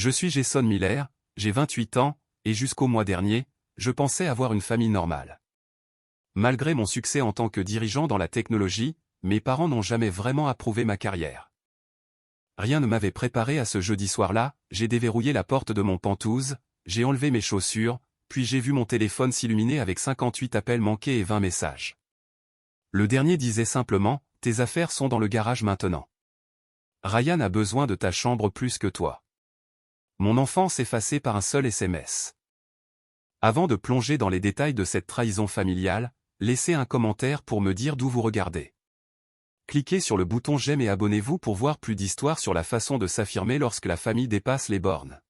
Je suis Jason Miller, j'ai 28 ans, et jusqu'au mois dernier, je pensais avoir une famille normale. Malgré mon succès en tant que dirigeant dans la technologie, mes parents n'ont jamais vraiment approuvé ma carrière. Rien ne m'avait préparé à ce jeudi soir-là, j'ai déverrouillé la porte de mon Penthouse, j'ai enlevé mes chaussures, puis j'ai vu mon téléphone s'illuminer avec 58 appels manqués et 20 messages. Le dernier disait simplement, « Tes affaires sont dans le garage maintenant. Ryan a besoin de ta chambre plus que toi. » Mon enfance effacée par un seul SMS. Avant de plonger dans les détails de cette trahison familiale, laissez un commentaire pour me dire d'où vous regardez. Cliquez sur le bouton j'aime et abonnez-vous pour voir plus d'histoires sur la façon de s'affirmer lorsque la famille dépasse les bornes.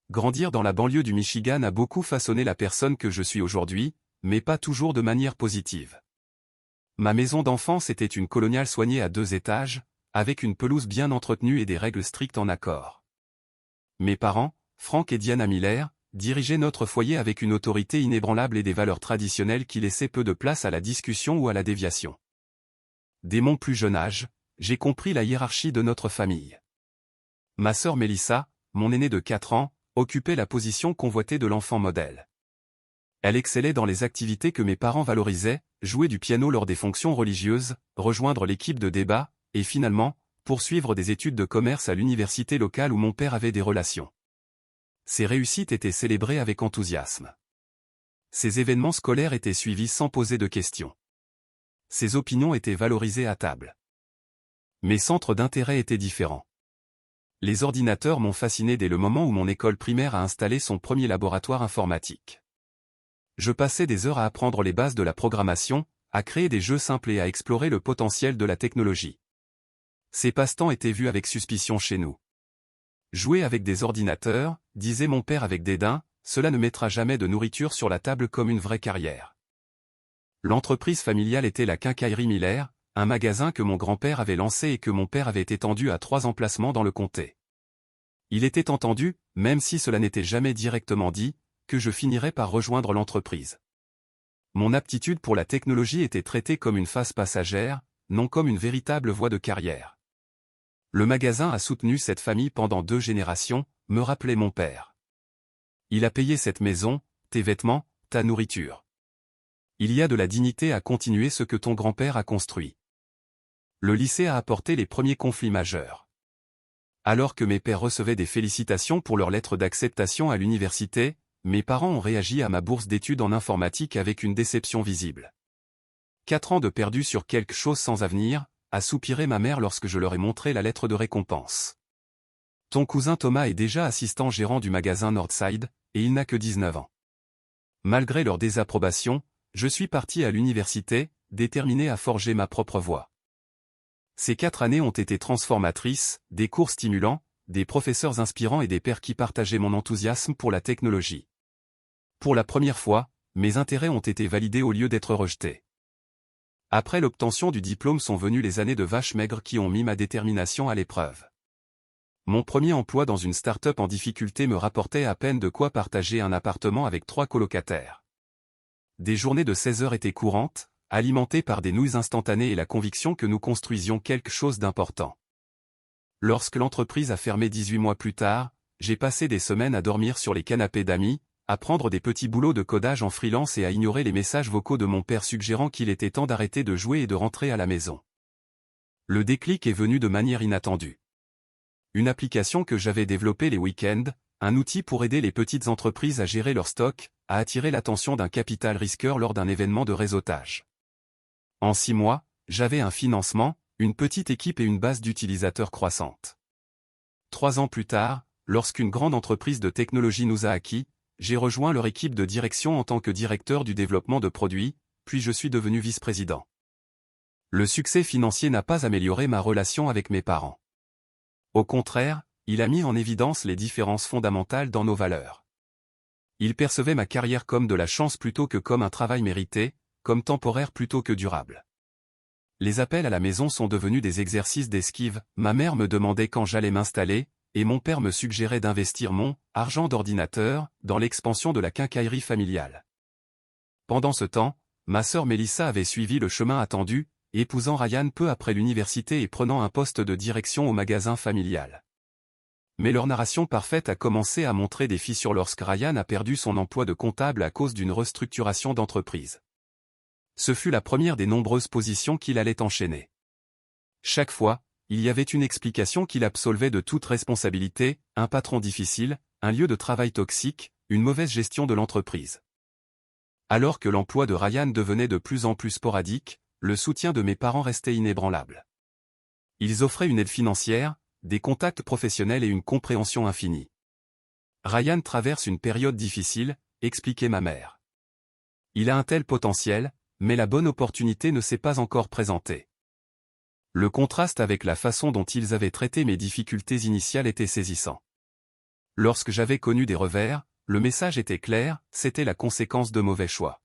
Grandir dans la banlieue du Michigan a beaucoup façonné la personne que je suis aujourd'hui, mais pas toujours de manière positive. Ma maison d'enfance était une coloniale soignée à 2 étages, avec une pelouse bien entretenue et des règles strictes en accord. Mes parents, Frank et Diana Miller, dirigeaient notre foyer avec une autorité inébranlable et des valeurs traditionnelles qui laissaient peu de place à la discussion ou à la déviation. Dès mon plus jeune âge, j'ai compris la hiérarchie de notre famille. Ma sœur Melissa, mon aînée de 4 ans, occupait la position convoitée de l'enfant modèle. Elle excellait dans les activités que mes parents valorisaient, jouer du piano lors des fonctions religieuses, rejoindre l'équipe de débat, et finalement, poursuivre des études de commerce à l'université locale où mon père avait des relations. Ces réussites étaient célébrées avec enthousiasme. Ces événements scolaires étaient suivis sans poser de questions. Ses opinions étaient valorisées à table. Mes centres d'intérêt étaient différents. Les ordinateurs m'ont fasciné dès le moment où mon école primaire a installé son premier laboratoire informatique. Je passais des heures à apprendre les bases de la programmation, à créer des jeux simples et à explorer le potentiel de la technologie. Ces passe-temps étaient vus avec suspicion chez nous. Jouer avec des ordinateurs, disait mon père avec dédain, cela ne mettra jamais de nourriture sur la table comme une vraie carrière. L'entreprise familiale était la Quincaillerie Miller, un magasin que mon grand-père avait lancé et que mon père avait étendu à 3 emplacements dans le comté. Il était entendu, même si cela n'était jamais directement dit, que je finirais par rejoindre l'entreprise. Mon aptitude pour la technologie était traitée comme une phase passagère, non comme une véritable voie de carrière. Le magasin a soutenu cette famille pendant 2 générations, me rappelait mon père. Il a payé cette maison, tes vêtements, ta nourriture. Il y a de la dignité à continuer ce que ton grand-père a construit. Le lycée a apporté les premiers conflits majeurs. Alors que mes pères recevaient des félicitations pour leur lettre d'acceptation à l'université, mes parents ont réagi à ma bourse d'études en informatique avec une déception visible. 4 ans de perdu sur quelque chose sans avenir, a soupiré ma mère lorsque je leur ai montré la lettre de récompense. Ton cousin Thomas est déjà assistant gérant du magasin Northside, et il n'a que 19 ans. Malgré leur désapprobation, je suis parti à l'université, déterminé à forger ma propre voie. Ces 4 années ont été transformatrices, des cours stimulants, des professeurs inspirants et des pairs qui partageaient mon enthousiasme pour la technologie. Pour la première fois, mes intérêts ont été validés au lieu d'être rejetés. Après l'obtention du diplôme sont venues les années de vaches maigres qui ont mis ma détermination à l'épreuve. Mon premier emploi dans une start-up en difficulté me rapportait à peine de quoi partager un appartement avec 3 colocataires. Des journées de 16 heures étaient courantes, alimentées par des nouilles instantanées et la conviction que nous construisions quelque chose d'important. Lorsque l'entreprise a fermé 18 mois plus tard, j'ai passé des semaines à dormir sur les canapés d'amis, à prendre des petits boulots de codage en freelance et à ignorer les messages vocaux de mon père suggérant qu'il était temps d'arrêter de jouer et de rentrer à la maison. Le déclic est venu de manière inattendue. Une application que j'avais développée les week-ends, un outil pour aider les petites entreprises à gérer leur stock, a attiré l'attention d'un capital risqueur lors d'un événement de réseautage. En 6 mois, j'avais un financement, une petite équipe et une base d'utilisateurs croissante. 3 ans plus tard, lorsqu'une grande entreprise de technologie nous a acquis, j'ai rejoint leur équipe de direction en tant que directeur du développement de produits, puis je suis devenu vice-président. Le succès financier n'a pas amélioré ma relation avec mes parents. Au contraire, il a mis en évidence les différences fondamentales dans nos valeurs. Ils percevaient ma carrière comme de la chance plutôt que comme un travail mérité, comme temporaire plutôt que durable. Les appels à la maison sont devenus des exercices d'esquive, ma mère me demandait quand j'allais m'installer, et mon père me suggérait d'investir mon argent d'ordinateur dans l'expansion de la quincaillerie familiale. Pendant ce temps, ma sœur Melissa avait suivi le chemin attendu, épousant Ryan peu après l'université et prenant un poste de direction au magasin familial. Mais leur narration parfaite a commencé à montrer des fissures lorsque Ryan a perdu son emploi de comptable à cause d'une restructuration d'entreprise. Ce fut la première des nombreuses positions qu'il allait enchaîner. Chaque fois, il y avait une explication qui l'absolvait de toute responsabilité, un patron difficile, un lieu de travail toxique, une mauvaise gestion de l'entreprise. Alors que l'emploi de Ryan devenait de plus en plus sporadique, le soutien de mes parents restait inébranlable. Ils offraient une aide financière, des contacts professionnels et une compréhension infinie. Ryan traverse une période difficile, expliquait ma mère. Il a un tel potentiel, mais la bonne opportunité ne s'est pas encore présentée. Le contraste avec la façon dont ils avaient traité mes difficultés initiales était saisissant. Lorsque j'avais connu des revers, le message était clair, c'était la conséquence de mauvais choix.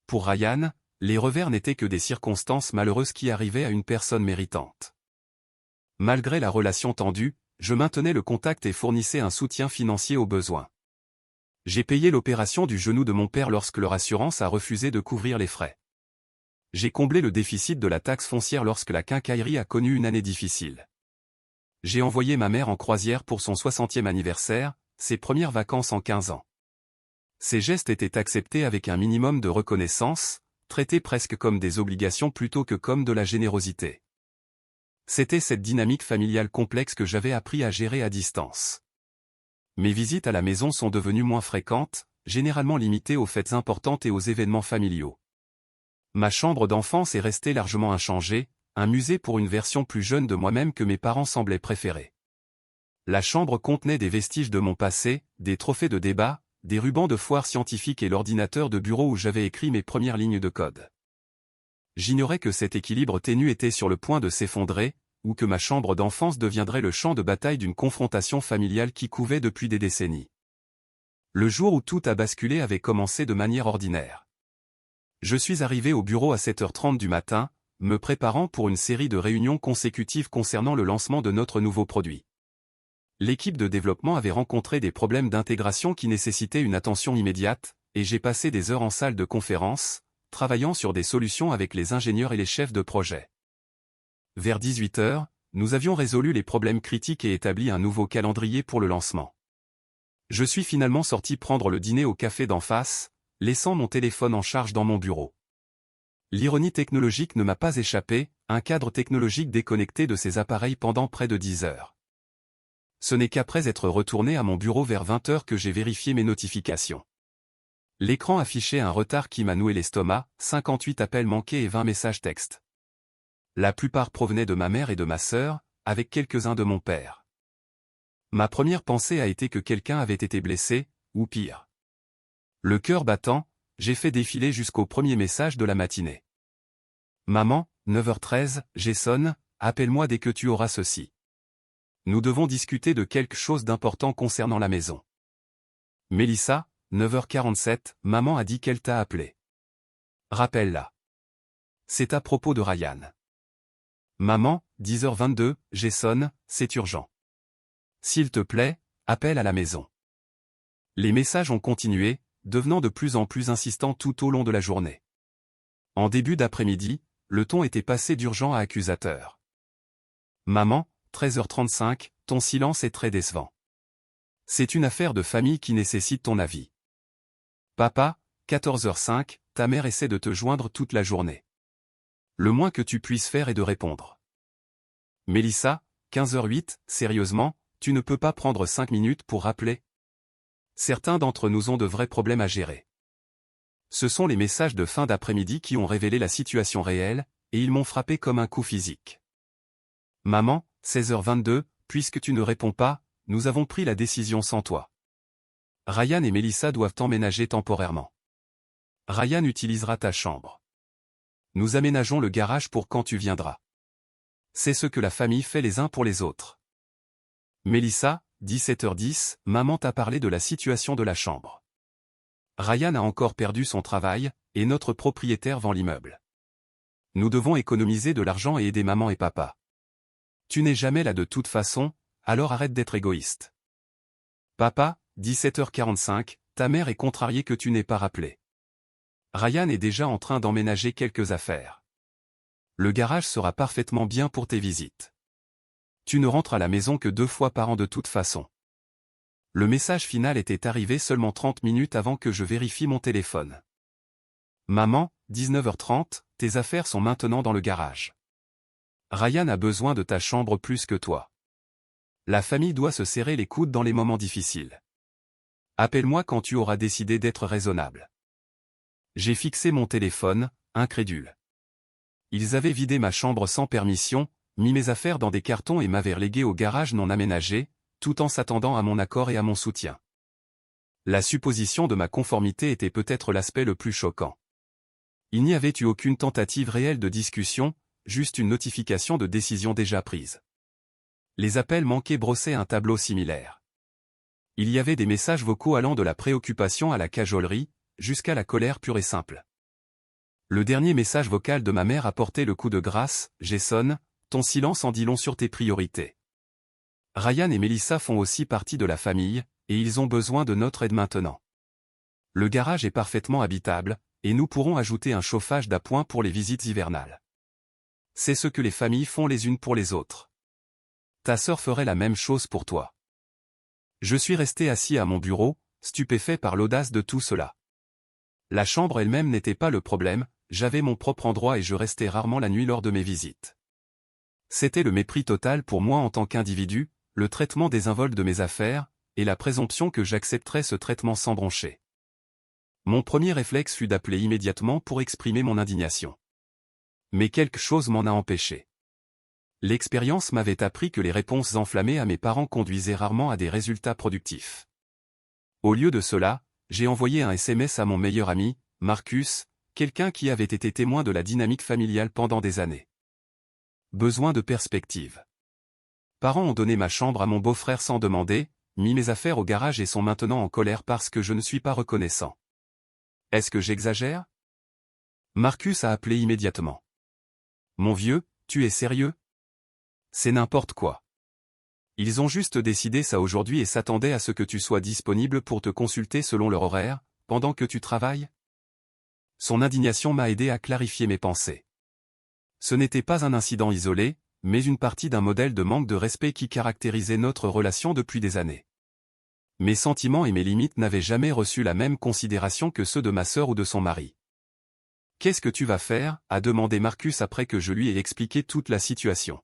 Pour Ryan, les revers n'étaient que des circonstances malheureuses qui arrivaient à une personne méritante. Malgré la relation tendue, je maintenais le contact et fournissais un soutien financier aux besoins. J'ai payé l'opération du genou de mon père lorsque leur assurance a refusé de couvrir les frais. J'ai comblé le déficit de la taxe foncière lorsque la quincaillerie a connu une année difficile. J'ai envoyé ma mère en croisière pour son 60e anniversaire, ses premières vacances en 15 ans. Ces gestes étaient acceptés avec un minimum de reconnaissance, traités presque comme des obligations plutôt que comme de la générosité. C'était cette dynamique familiale complexe que j'avais appris à gérer à distance. Mes visites à la maison sont devenues moins fréquentes, généralement limitées aux fêtes importantes et aux événements familiaux. Ma chambre d'enfance est restée largement inchangée, un musée pour une version plus jeune de moi-même que mes parents semblaient préférer. La chambre contenait des vestiges de mon passé, des trophées de débat, des rubans de foire scientifique et l'ordinateur de bureau où j'avais écrit mes premières lignes de code. J'ignorais que cet équilibre ténu était sur le point de s'effondrer, ou que ma chambre d'enfance deviendrait le champ de bataille d'une confrontation familiale qui couvait depuis des décennies. Le jour où tout a basculé avait commencé de manière ordinaire. Je suis arrivé au bureau à 7h30 du matin, me préparant pour une série de réunions consécutives concernant le lancement de notre nouveau produit. L'équipe de développement avait rencontré des problèmes d'intégration qui nécessitaient une attention immédiate, et j'ai passé des heures en salle de conférence, travaillant sur des solutions avec les ingénieurs et les chefs de projet. Vers 18h, nous avions résolu les problèmes critiques et établi un nouveau calendrier pour le lancement. Je suis finalement sorti prendre le dîner au café d'en face, laissant mon téléphone en charge dans mon bureau. L'ironie technologique ne m'a pas échappé, un cadre technologique déconnecté de ses appareils pendant près de 10 heures. Ce n'est qu'après être retourné à mon bureau vers 20h que j'ai vérifié mes notifications. L'écran affichait un retard qui m'a noué l'estomac, 58 appels manqués et 20 messages textes. La plupart provenaient de ma mère et de ma sœur, avec quelques-uns de mon père. Ma première pensée a été que quelqu'un avait été blessé, ou pire. Le cœur battant, j'ai fait défiler jusqu'au premier message de la matinée. Maman, 9h13, Jason, appelle-moi dès que tu auras ceci. Nous devons discuter de quelque chose d'important concernant la maison. Mélissa, 9h47, maman a dit qu'elle t'a appelé. Rappelle-la. C'est à propos de Ryan. Maman, 10h22, Jason, c'est urgent. S'il te plaît, appelle à la maison. Les messages ont continué, devenant de plus en plus insistants tout au long de la journée. En début d'après-midi, le ton était passé d'urgent à accusateur. Maman, 13h35, ton silence est très décevant. C'est une affaire de famille qui nécessite ton avis. Papa, 14h05, ta mère essaie de te joindre toute la journée. Le moins que tu puisses faire est de répondre. Mélissa, 15h08, sérieusement, tu ne peux pas prendre 5 minutes pour rappeler? Certains d'entre nous ont de vrais problèmes à gérer. Ce sont les messages de fin d'après-midi qui ont révélé la situation réelle, et ils m'ont frappé comme un coup physique. Maman, 16h22, puisque tu ne réponds pas, nous avons pris la décision sans toi. Ryan et Mélissa doivent emménager temporairement. Ryan utilisera ta chambre. Nous aménageons le garage pour quand tu viendras. C'est ce que la famille fait les uns pour les autres. Mélissa, 17h10, maman t'a parlé de la situation de la chambre. Ryan a encore perdu son travail, et notre propriétaire vend l'immeuble. Nous devons économiser de l'argent et aider maman et papa. Tu n'es jamais là de toute façon, alors arrête d'être égoïste. Papa, 17h45, ta mère est contrariée que tu n'aies pas rappelé. Ryan est déjà en train d'emménager quelques affaires. Le garage sera parfaitement bien pour tes visites. Tu ne rentres à la maison que 2 fois par an de toute façon. Le message final était arrivé seulement 30 minutes avant que je vérifie mon téléphone. Maman, 19h30, tes affaires sont maintenant dans le garage. Ryan a besoin de ta chambre plus que toi. La famille doit se serrer les coudes dans les moments difficiles. Appelle-moi quand tu auras décidé d'être raisonnable. J'ai fixé mon téléphone, incrédule. Ils avaient vidé ma chambre sans permission, mis mes affaires dans des cartons et m'avaient relégué au garage non aménagé, tout en s'attendant à mon accord et à mon soutien. La supposition de ma conformité était peut-être l'aspect le plus choquant. Il n'y avait eu aucune tentative réelle de discussion, juste une notification de décision déjà prise. Les appels manqués brossaient un tableau similaire. Il y avait des messages vocaux allant de la préoccupation à la cajolerie, jusqu'à la colère pure et simple. Le dernier message vocal de ma mère apportait le coup de grâce, « Jason, ton silence en dit long sur tes priorités. Ryan et Melissa font aussi partie de la famille, et ils ont besoin de notre aide maintenant. Le garage est parfaitement habitable, et nous pourrons ajouter un chauffage d'appoint pour les visites hivernales. C'est ce que les familles font les unes pour les autres. Ta sœur ferait la même chose pour toi. » Je suis resté assis à mon bureau, stupéfait par l'audace de tout cela. La chambre elle-même n'était pas le problème, j'avais mon propre endroit et je restais rarement la nuit lors de mes visites. C'était le mépris total pour moi en tant qu'individu, le traitement désinvolte de mes affaires, et la présomption que j'accepterais ce traitement sans broncher. Mon premier réflexe fut d'appeler immédiatement pour exprimer mon indignation. Mais quelque chose m'en a empêché. L'expérience m'avait appris que les réponses enflammées à mes parents conduisaient rarement à des résultats productifs. Au lieu de cela, j'ai envoyé un SMS à mon meilleur ami, Marcus, quelqu'un qui avait été témoin de la dynamique familiale pendant des années. Besoin de perspective. Parents ont donné ma chambre à mon beau-frère sans demander, mis mes affaires au garage et sont maintenant en colère parce que je ne suis pas reconnaissant. Est-ce que j'exagère? Marcus a appelé immédiatement. Mon vieux, tu es sérieux? C'est n'importe quoi. Ils ont juste décidé ça aujourd'hui et s'attendaient à ce que tu sois disponible pour te consulter selon leur horaire, pendant que tu travailles? Son indignation m'a aidé à clarifier mes pensées. Ce n'était pas un incident isolé, mais une partie d'un modèle de manque de respect qui caractérisait notre relation depuis des années. Mes sentiments et mes limites n'avaient jamais reçu la même considération que ceux de ma sœur ou de son mari. « Qu'est-ce que tu vas faire ?» a demandé Marcus après que je lui ai expliqué toute la situation.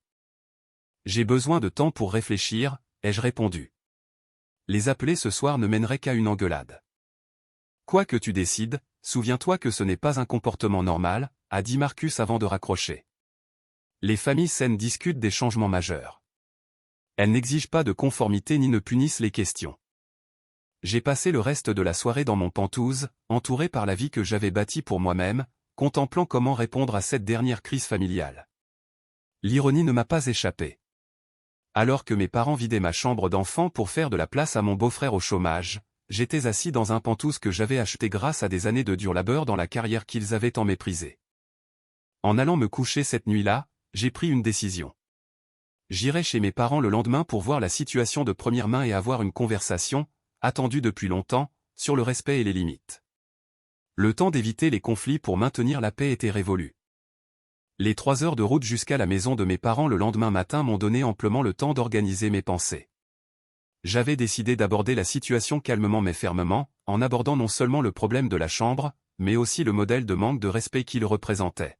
« J'ai besoin de temps pour réfléchir », ai-je répondu. Les appeler ce soir ne mènerait qu'à une engueulade. « Quoi que tu décides, souviens-toi que ce n'est pas un comportement normal », a dit Marcus avant de raccrocher. Les familles saines discutent des changements majeurs. Elles n'exigent pas de conformité ni ne punissent les questions. J'ai passé le reste de la soirée dans mon Penthouse, entouré par la vie que j'avais bâtie pour moi-même, contemplant comment répondre à cette dernière crise familiale. L'ironie ne m'a pas échappé. Alors que mes parents vidaient ma chambre d'enfant pour faire de la place à mon beau-frère au chômage, j'étais assis dans un Penthouse que j'avais acheté grâce à des années de dur labeur dans la carrière qu'ils avaient tant méprisée. En allant me coucher cette nuit-là, j'ai pris une décision. J'irai chez mes parents le lendemain pour voir la situation de première main et avoir une conversation, attendue depuis longtemps, sur le respect et les limites. Le temps d'éviter les conflits pour maintenir la paix était révolu. Les 3 heures de route jusqu'à la maison de mes parents le lendemain matin m'ont donné amplement le temps d'organiser mes pensées. J'avais décidé d'aborder la situation calmement mais fermement, en abordant non seulement le problème de la chambre, mais aussi le modèle de manque de respect qu'il représentait.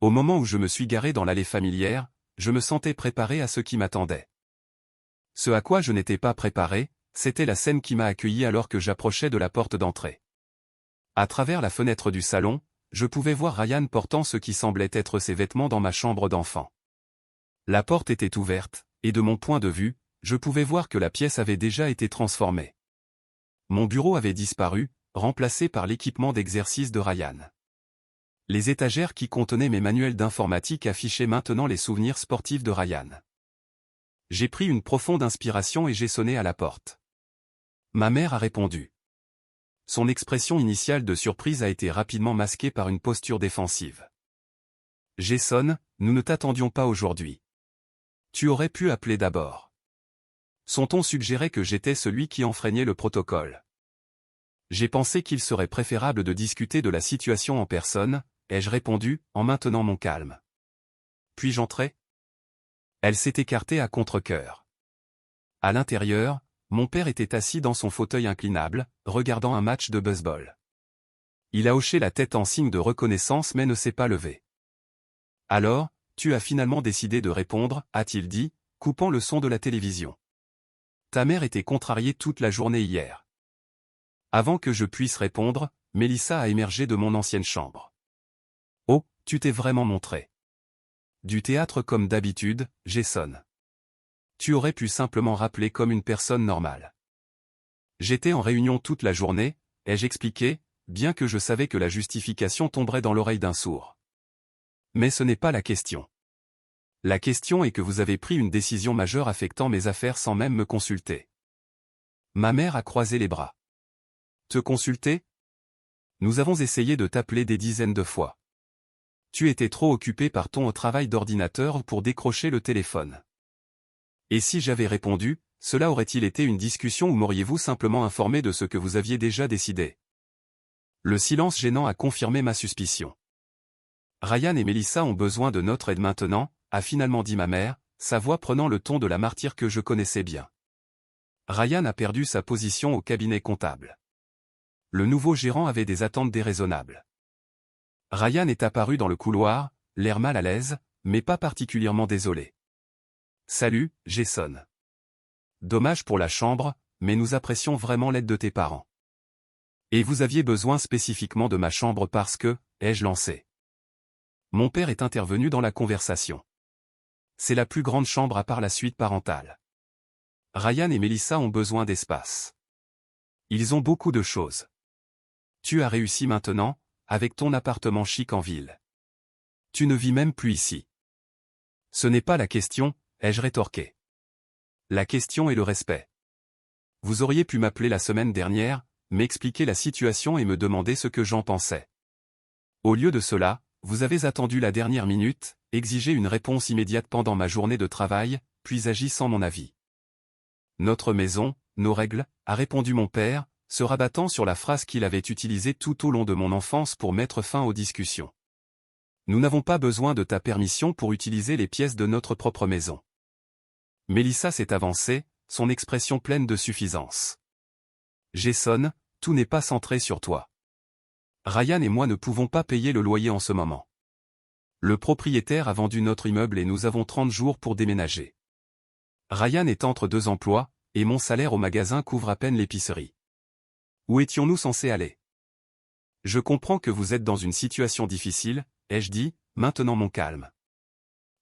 Au moment où je me suis garé dans l'allée familière, je me sentais préparé à ce qui m'attendait. Ce à quoi je n'étais pas préparé, c'était la scène qui m'a accueilli alors que j'approchais de la porte d'entrée. À travers la fenêtre du salon, je pouvais voir Ryan portant ce qui semblait être ses vêtements dans ma chambre d'enfant. La porte était ouverte, et de mon point de vue, je pouvais voir que la pièce avait déjà été transformée. Mon bureau avait disparu, remplacé par l'équipement d'exercice de Ryan. Les étagères qui contenaient mes manuels d'informatique affichaient maintenant les souvenirs sportifs de Ryan. J'ai pris une profonde inspiration et j'ai sonné à la porte. Ma mère a répondu. Son expression initiale de surprise a été rapidement masquée par une posture défensive. « Jason, nous ne t'attendions pas aujourd'hui. Tu aurais pu appeler d'abord. » Son ton suggérait que j'étais celui qui enfreignait le protocole. J'ai pensé qu'il serait préférable de discuter de la situation en personne, ai-je répondu, en maintenant mon calme. « Puis-je entrer ?» Elle s'est écartée à contre-cœur. À l'intérieur, mon père était assis dans son fauteuil inclinable, regardant un match de baseball. Il a hoché la tête en signe de reconnaissance mais ne s'est pas levé. « Alors, tu as finalement décidé de répondre » a-t-il dit, coupant le son de la télévision. « Ta mère était contrariée toute la journée hier. » Avant que je puisse répondre, Mélissa a émergé de mon ancienne chambre. « Oh, tu t'es vraiment montré. » Du théâtre comme d'habitude, Jason. Tu aurais pu simplement rappeler comme une personne normale. J'étais en réunion toute la journée, ai-je expliqué, bien que je savais que la justification tomberait dans l'oreille d'un sourd. Mais ce n'est pas la question. La question est que vous avez pris une décision majeure affectant mes affaires sans même me consulter. Ma mère a croisé les bras. Te consulter? Nous avons essayé de t'appeler des dizaines de fois. Tu étais trop occupé par ton travail d'ordinateur pour décrocher le téléphone. Et si j'avais répondu, cela aurait-il été une discussion ou m'auriez-vous simplement informé de ce que vous aviez déjà décidé? Le silence gênant a confirmé ma suspicion. Ryan et Mélissa ont besoin de notre aide maintenant, a finalement dit ma mère, sa voix prenant le ton de la martyre que je connaissais bien. Ryan a perdu sa position au cabinet comptable. Le nouveau gérant avait des attentes déraisonnables. Ryan est apparu dans le couloir, l'air mal à l'aise, mais pas particulièrement désolé. « Salut, Jason. Dommage pour la chambre, mais nous apprécions vraiment l'aide de tes parents. Et vous aviez besoin spécifiquement de ma chambre parce que, ai-je lancé. Mon père est intervenu dans la conversation. C'est la plus grande chambre à part la suite parentale. Ryan et Mélissa ont besoin d'espace. Ils ont beaucoup de choses. Tu as réussi maintenant, avec ton appartement chic en ville. Tu ne vis même plus ici. Ce n'est pas la question, ai-je rétorqué. La question est le respect. Vous auriez pu m'appeler la semaine dernière, m'expliquer la situation et me demander ce que j'en pensais. Au lieu de cela, vous avez attendu la dernière minute, exigé une réponse immédiate pendant ma journée de travail, puis agi sans mon avis. Notre maison, nos règles, a répondu mon père, se rabattant sur la phrase qu'il avait utilisée tout au long de mon enfance pour mettre fin aux discussions. Nous n'avons pas besoin de ta permission pour utiliser les pièces de notre propre maison. Mélissa s'est avancée, son expression pleine de suffisance. Jason, tout n'est pas centré sur toi. Ryan et moi ne pouvons pas payer le loyer en ce moment. Le propriétaire a vendu notre immeuble et nous avons 30 jours pour déménager. Ryan est entre deux emplois, et mon salaire au magasin couvre à peine l'épicerie. Où étions-nous censés aller? Je comprends que vous êtes dans une situation difficile, ai-je dit, maintenant mon calme.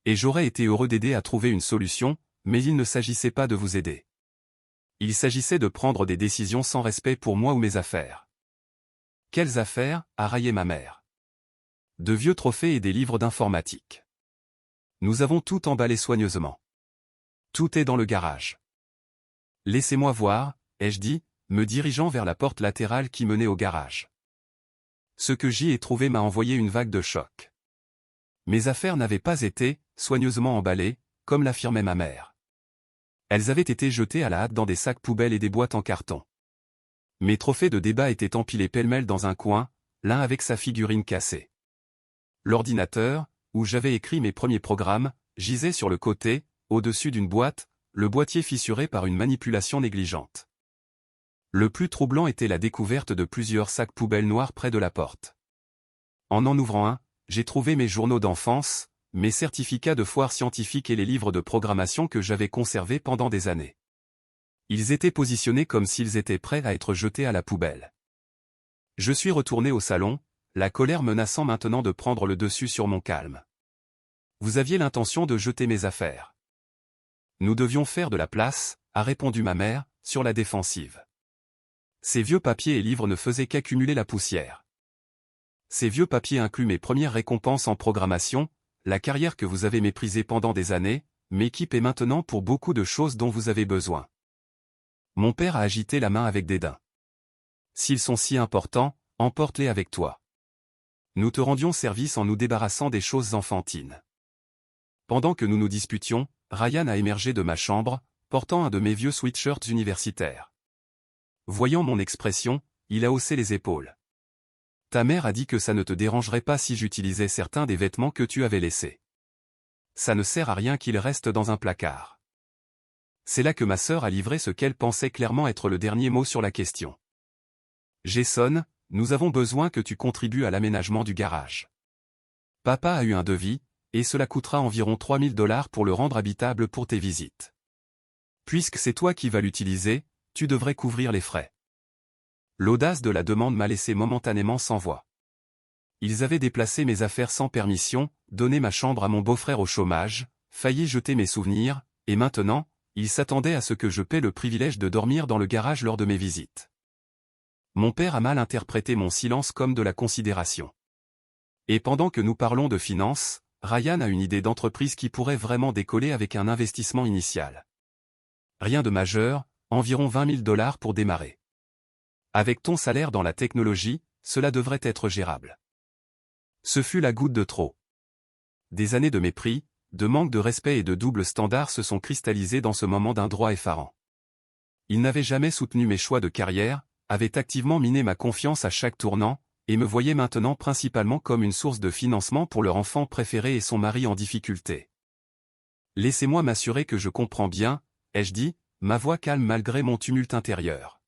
Et j'aurais été heureux d'aider à trouver une solution, mais il ne s'agissait pas de vous aider. Il s'agissait de prendre des décisions sans respect pour moi ou mes affaires. Quelles affaires? A raillé ma mère. De vieux trophées et des livres d'informatique. Nous avons tout emballé soigneusement. Tout est dans le garage. Laissez-moi voir, ai-je dit, me dirigeant vers la porte latérale qui menait au garage. Ce que j'y ai trouvé m'a envoyé une vague de choc. Mes affaires n'avaient pas été soigneusement emballées, comme l'affirmait ma mère. Elles avaient été jetées à la hâte dans des sacs poubelles et des boîtes en carton. Mes trophées de débat étaient empilés pêle-mêle dans un coin, l'un avec sa figurine cassée. L'ordinateur, où j'avais écrit mes premiers programmes, gisait sur le côté, au-dessus d'une boîte, le boîtier fissuré par une manipulation négligente. Le plus troublant était la découverte de plusieurs sacs poubelles noirs près de la porte. En ouvrant un, j'ai trouvé mes journaux d'enfance, mes certificats de foire scientifique et les livres de programmation que j'avais conservés pendant des années. Ils étaient positionnés comme s'ils étaient prêts à être jetés à la poubelle. Je suis retourné au salon, la colère menaçant maintenant de prendre le dessus sur mon calme. Vous aviez l'intention de jeter mes affaires. Nous devions faire de la place, a répondu ma mère, sur la défensive. Ces vieux papiers et livres ne faisaient qu'accumuler la poussière. Ces vieux papiers incluent mes premières récompenses en programmation, la carrière que vous avez méprisée pendant des années, m'équipe maintenant pour beaucoup de choses dont vous avez besoin. Mon père a agité la main avec dédain. S'ils sont si importants, emporte-les avec toi. Nous te rendions service en nous débarrassant des choses enfantines. Pendant que nous nous disputions, Ryan a émergé de ma chambre, portant un de mes vieux sweatshirts universitaires. Voyant mon expression, il a haussé les épaules. Ta mère a dit que ça ne te dérangerait pas si j'utilisais certains des vêtements que tu avais laissés. ça ne sert à rien qu'il reste dans un placard. C'est là que ma sœur a livré ce qu'elle pensait clairement être le dernier mot sur la question. Jason, nous avons besoin que tu contribues à l'aménagement du garage. Papa a eu un devis, et cela coûtera environ 3000 $ pour le rendre habitable pour tes visites. Puisque c'est toi qui vas l'utiliser, tu devrais couvrir les frais. L'audace de la demande m'a laissé momentanément sans voix. Ils avaient déplacé mes affaires sans permission, donné ma chambre à mon beau-frère au chômage, failli jeter mes souvenirs, et maintenant, ils s'attendaient à ce que je paie le privilège de dormir dans le garage lors de mes visites. Mon père a mal interprété mon silence comme de la considération. Et pendant que nous parlons de finances, Ryan a une idée d'entreprise qui pourrait vraiment décoller avec un investissement initial. Rien de majeur, environ 20 000 $ pour démarrer. Avec ton salaire dans la technologie, cela devrait être gérable. Ce fut la goutte de trop. Des années de mépris, de manque de respect et de double standard se sont cristallisés dans ce moment d'un droit effarant. Il n'avait jamais soutenu mes choix de carrière, avait activement miné ma confiance à chaque tournant, et me voyait maintenant principalement comme une source de financement pour leur enfant préféré et son mari en difficulté. Laissez-moi m'assurer que je comprends bien, ai-je dit, ma voix calme malgré mon tumulte intérieur.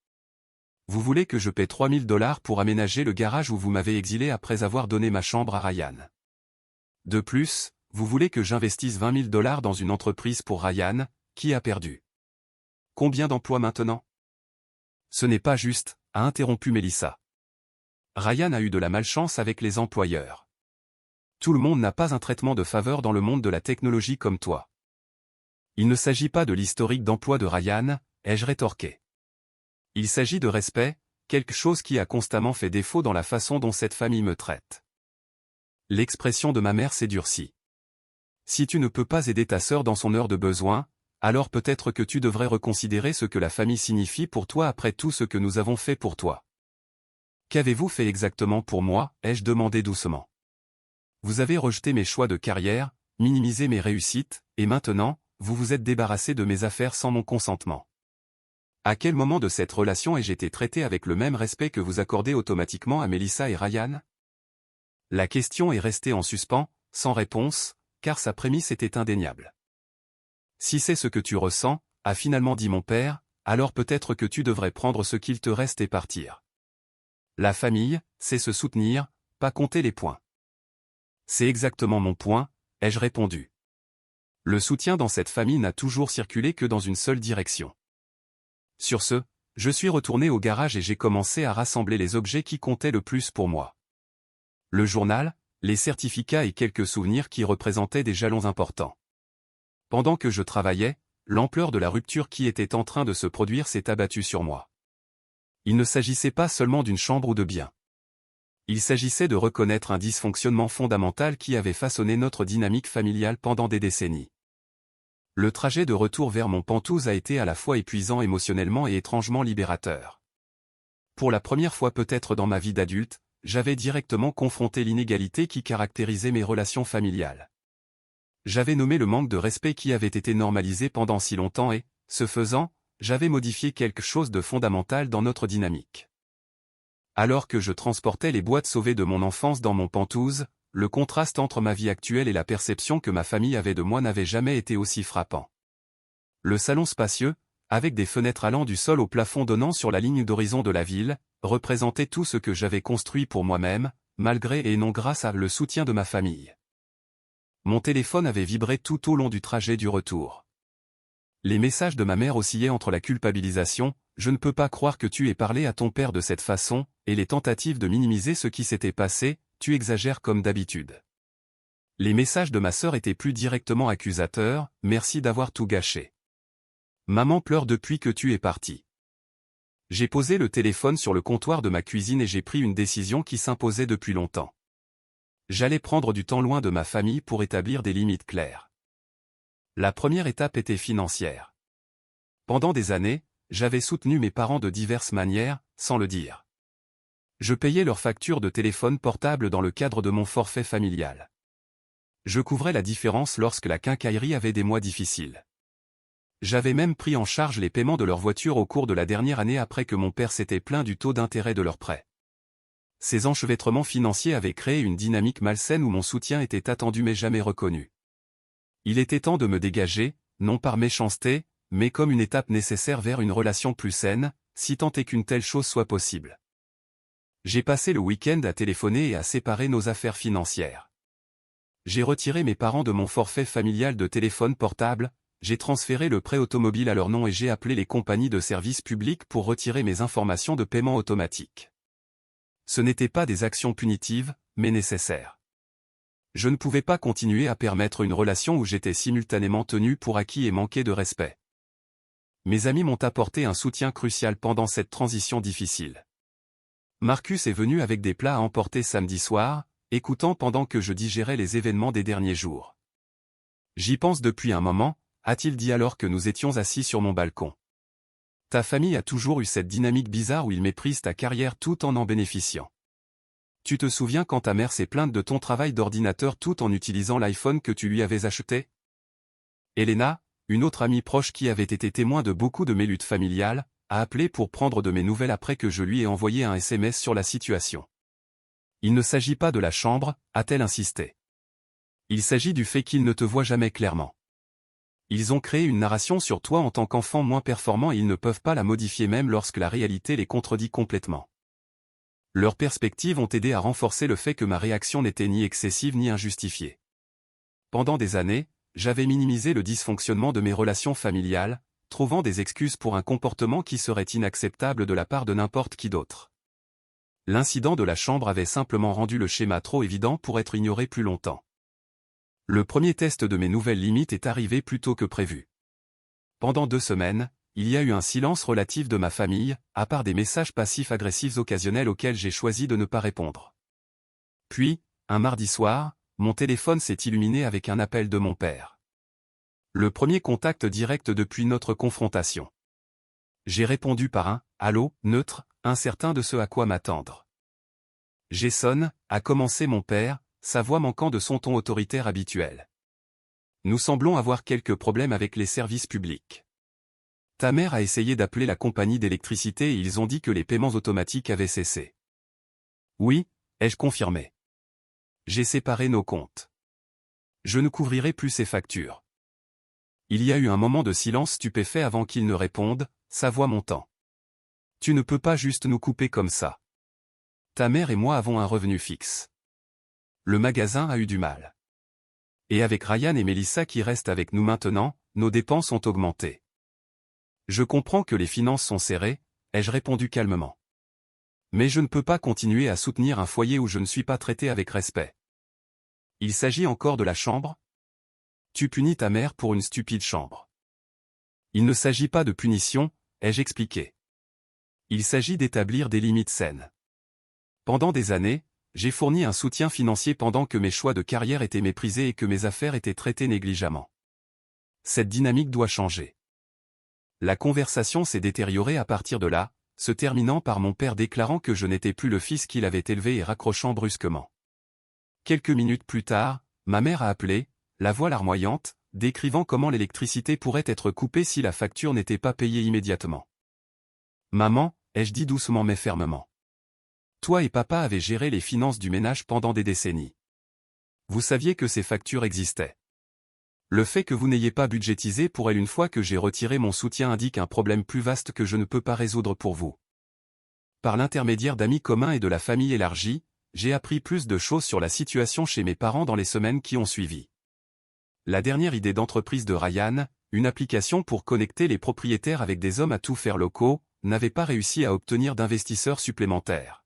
Vous voulez que je paie 3000 $ pour aménager le garage où vous m'avez exilé après avoir donné ma chambre à Ryan. De plus, vous voulez que j'investisse 20 000 $ dans une entreprise pour Ryan, qui a perdu. Combien d'emplois maintenant? Ce n'est pas juste, a interrompu Melissa. Ryan a eu de la malchance avec les employeurs. Tout le monde n'a pas un traitement de faveur dans le monde de la technologie comme toi. Il ne s'agit pas de l'historique d'emploi de Ryan, ai-je rétorqué. Il s'agit de respect, quelque chose qui a constamment fait défaut dans la façon dont cette famille me traite. L'expression de ma mère s'est durcie. Si tu ne peux pas aider ta sœur dans son heure de besoin, alors peut-être que tu devrais reconsidérer ce que la famille signifie pour toi après tout ce que nous avons fait pour toi. Qu'avez-vous fait exactement pour moi, ai-je demandé doucement. Vous avez rejeté mes choix de carrière, minimisé mes réussites, et maintenant, vous vous êtes débarrassé de mes affaires sans mon consentement. À quel moment de cette relation ai-je été traité avec le même respect que vous accordez automatiquement à Melissa et Ryan? La question est restée en suspens, sans réponse, car sa prémisse était indéniable. Si c'est ce que tu ressens, a finalement dit mon père, alors peut-être que tu devrais prendre ce qu'il te reste et partir. La famille, c'est se soutenir, pas compter les points. C'est exactement mon point, ai-je répondu. Le soutien dans cette famille n'a toujours circulé que dans une seule direction. Sur ce, je suis retourné au garage et j'ai commencé à rassembler les objets qui comptaient le plus pour moi. Le journal, les certificats et quelques souvenirs qui représentaient des jalons importants. Pendant que je travaillais, l'ampleur de la rupture qui était en train de se produire s'est abattue sur moi. Il ne s'agissait pas seulement d'une chambre ou de biens. Il s'agissait de reconnaître un dysfonctionnement fondamental qui avait façonné notre dynamique familiale pendant des décennies. Le trajet de retour vers mon Pentouse a été à la fois épuisant émotionnellement et étrangement libérateur. Pour la première fois peut-être dans ma vie d'adulte, j'avais directement confronté l'inégalité qui caractérisait mes relations familiales. J'avais nommé le manque de respect qui avait été normalisé pendant si longtemps et, ce faisant, j'avais modifié quelque chose de fondamental dans notre dynamique. Alors que je transportais les boîtes sauvées de mon enfance dans mon Pentouse, le contraste entre ma vie actuelle et la perception que ma famille avait de moi n'avait jamais été aussi frappant. Le salon spacieux, avec des fenêtres allant du sol au plafond donnant sur la ligne d'horizon de la ville, représentait tout ce que j'avais construit pour moi-même, malgré et non grâce à le soutien de ma famille. Mon téléphone avait vibré tout au long du trajet du retour. Les messages de ma mère oscillaient entre la culpabilisation, « Je ne peux pas croire que tu aies parlé à ton père de cette façon », et les tentatives de minimiser ce qui s'était passé, « Tu exagères comme d'habitude ». Les messages de ma sœur étaient plus directement accusateurs, « Merci d'avoir tout gâché. Maman pleure depuis que tu es parti. » J'ai posé le téléphone sur le comptoir de ma cuisine et j'ai pris une décision qui s'imposait depuis longtemps. J'allais prendre du temps loin de ma famille pour établir des limites claires. La première étape était financière. Pendant des années, j'avais soutenu mes parents de diverses manières, sans le dire. Je payais leurs factures de téléphone portable dans le cadre de mon forfait familial. Je couvrais la différence lorsque la quincaillerie avait des mois difficiles. J'avais même pris en charge les paiements de leur voiture au cours de la dernière année après que mon père s'était plaint du taux d'intérêt de leur prêt. Ces enchevêtrements financiers avaient créé une dynamique malsaine où mon soutien était attendu mais jamais reconnu. Il était temps de me dégager, non par méchanceté, mais comme une étape nécessaire vers une relation plus saine, si tant est qu'une telle chose soit possible. J'ai passé le week-end à téléphoner et à séparer nos affaires financières. J'ai retiré mes parents de mon forfait familial de téléphone portable, j'ai transféré le prêt automobile à leur nom et j'ai appelé les compagnies de services publics pour retirer mes informations de paiement automatique. Ce n'étaient pas des actions punitives, mais nécessaires. Je ne pouvais pas continuer à permettre une relation où j'étais simultanément tenu pour acquis et manqué de respect. Mes amis m'ont apporté un soutien crucial pendant cette transition difficile. Marcus est venu avec des plats à emporter samedi soir, écoutant pendant que je digérais les événements des derniers jours. J'y pense depuis un moment, a-t-il dit alors que nous étions assis sur mon balcon. Ta famille a toujours eu cette dynamique bizarre où ils méprisent ta carrière tout en bénéficiant. Tu te souviens quand ta mère s'est plainte de ton travail d'ordinateur tout en utilisant l'iPhone que tu lui avais acheté? Elena, une autre amie proche qui avait été témoin de beaucoup de mes luttes familiales, a appelé pour prendre de mes nouvelles après que je lui ai envoyé un SMS sur la situation. Il ne s'agit pas de la chambre, a-t-elle insisté. Il s'agit du fait qu'ils ne te voient jamais clairement. Ils ont créé une narration sur toi en tant qu'enfant moins performant et ils ne peuvent pas la modifier même lorsque la réalité les contredit complètement. Leurs perspectives ont aidé à renforcer le fait que ma réaction n'était ni excessive ni injustifiée. Pendant des années, j'avais minimisé le dysfonctionnement de mes relations familiales, trouvant des excuses pour un comportement qui serait inacceptable de la part de n'importe qui d'autre. L'incident de la chambre avait simplement rendu le schéma trop évident pour être ignoré plus longtemps. Le premier test de mes nouvelles limites est arrivé plus tôt que prévu. Pendant 2 semaines, il y a eu un silence relatif de ma famille, à part des messages passifs-agressifs occasionnels auxquels j'ai choisi de ne pas répondre. Puis, un mardi soir, mon téléphone s'est illuminé avec un appel de mon père. Le premier contact direct depuis notre confrontation. J'ai répondu par un « allô » neutre, incertain de ce à quoi m'attendre. Jason, a commencé mon père, sa voix manquant de son ton autoritaire habituel. Nous semblons avoir quelques problèmes avec les services publics. Ta mère a essayé d'appeler la compagnie d'électricité et ils ont dit que les paiements automatiques avaient cessé. Oui, ai-je confirmé. J'ai séparé nos comptes. Je ne couvrirai plus ces factures. Il y a eu un moment de silence stupéfait avant qu'il ne réponde, sa voix montant. Tu ne peux pas juste nous couper comme ça. Ta mère et moi avons un revenu fixe. Le magasin a eu du mal. Et avec Ryan et Melissa qui restent avec nous maintenant, nos dépenses ont augmenté. Je comprends que les finances sont serrées, ai-je répondu calmement. Mais je ne peux pas continuer à soutenir un foyer où je ne suis pas traité avec respect. Il s'agit encore de la chambre? Tu punis ta mère pour une stupide chambre. Il ne s'agit pas de punition, ai-je expliqué. Il s'agit d'établir des limites saines. Pendant des années, j'ai fourni un soutien financier pendant que mes choix de carrière étaient méprisés et que mes affaires étaient traitées négligemment. Cette dynamique doit changer. La conversation s'est détériorée à partir de là, se terminant par mon père déclarant que je n'étais plus le fils qu'il avait élevé et raccrochant brusquement. Quelques minutes plus tard, ma mère a appelé, la voix larmoyante, décrivant comment l'électricité pourrait être coupée si la facture n'était pas payée immédiatement. Maman, ai-je dit doucement mais fermement. Toi et papa avez géré les finances du ménage pendant des décennies. Vous saviez que ces factures existaient. Le fait que vous n'ayez pas budgétisé pour elle une fois que j'ai retiré mon soutien indique un problème plus vaste que je ne peux pas résoudre pour vous. Par l'intermédiaire d'amis communs et de la famille élargie, j'ai appris plus de choses sur la situation chez mes parents dans les semaines qui ont suivi. La dernière idée d'entreprise de Ryan, une application pour connecter les propriétaires avec des hommes à tout faire locaux, n'avait pas réussi à obtenir d'investisseurs supplémentaires.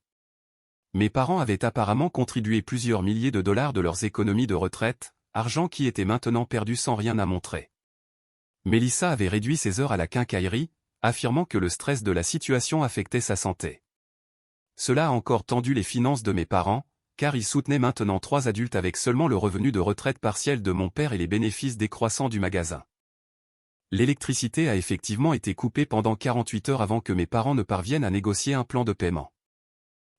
Mes parents avaient apparemment contribué plusieurs milliers de dollars de leurs économies de retraite, argent qui était maintenant perdu sans rien à montrer. Melissa avait réduit ses heures à la quincaillerie, affirmant que le stress de la situation affectait sa santé. Cela a encore tendu les finances de mes parents, car ils soutenaient maintenant 3 adultes avec seulement le revenu de retraite partiel de mon père et les bénéfices décroissants du magasin. L'électricité a effectivement été coupée pendant 48 heures avant que mes parents ne parviennent à négocier un plan de paiement.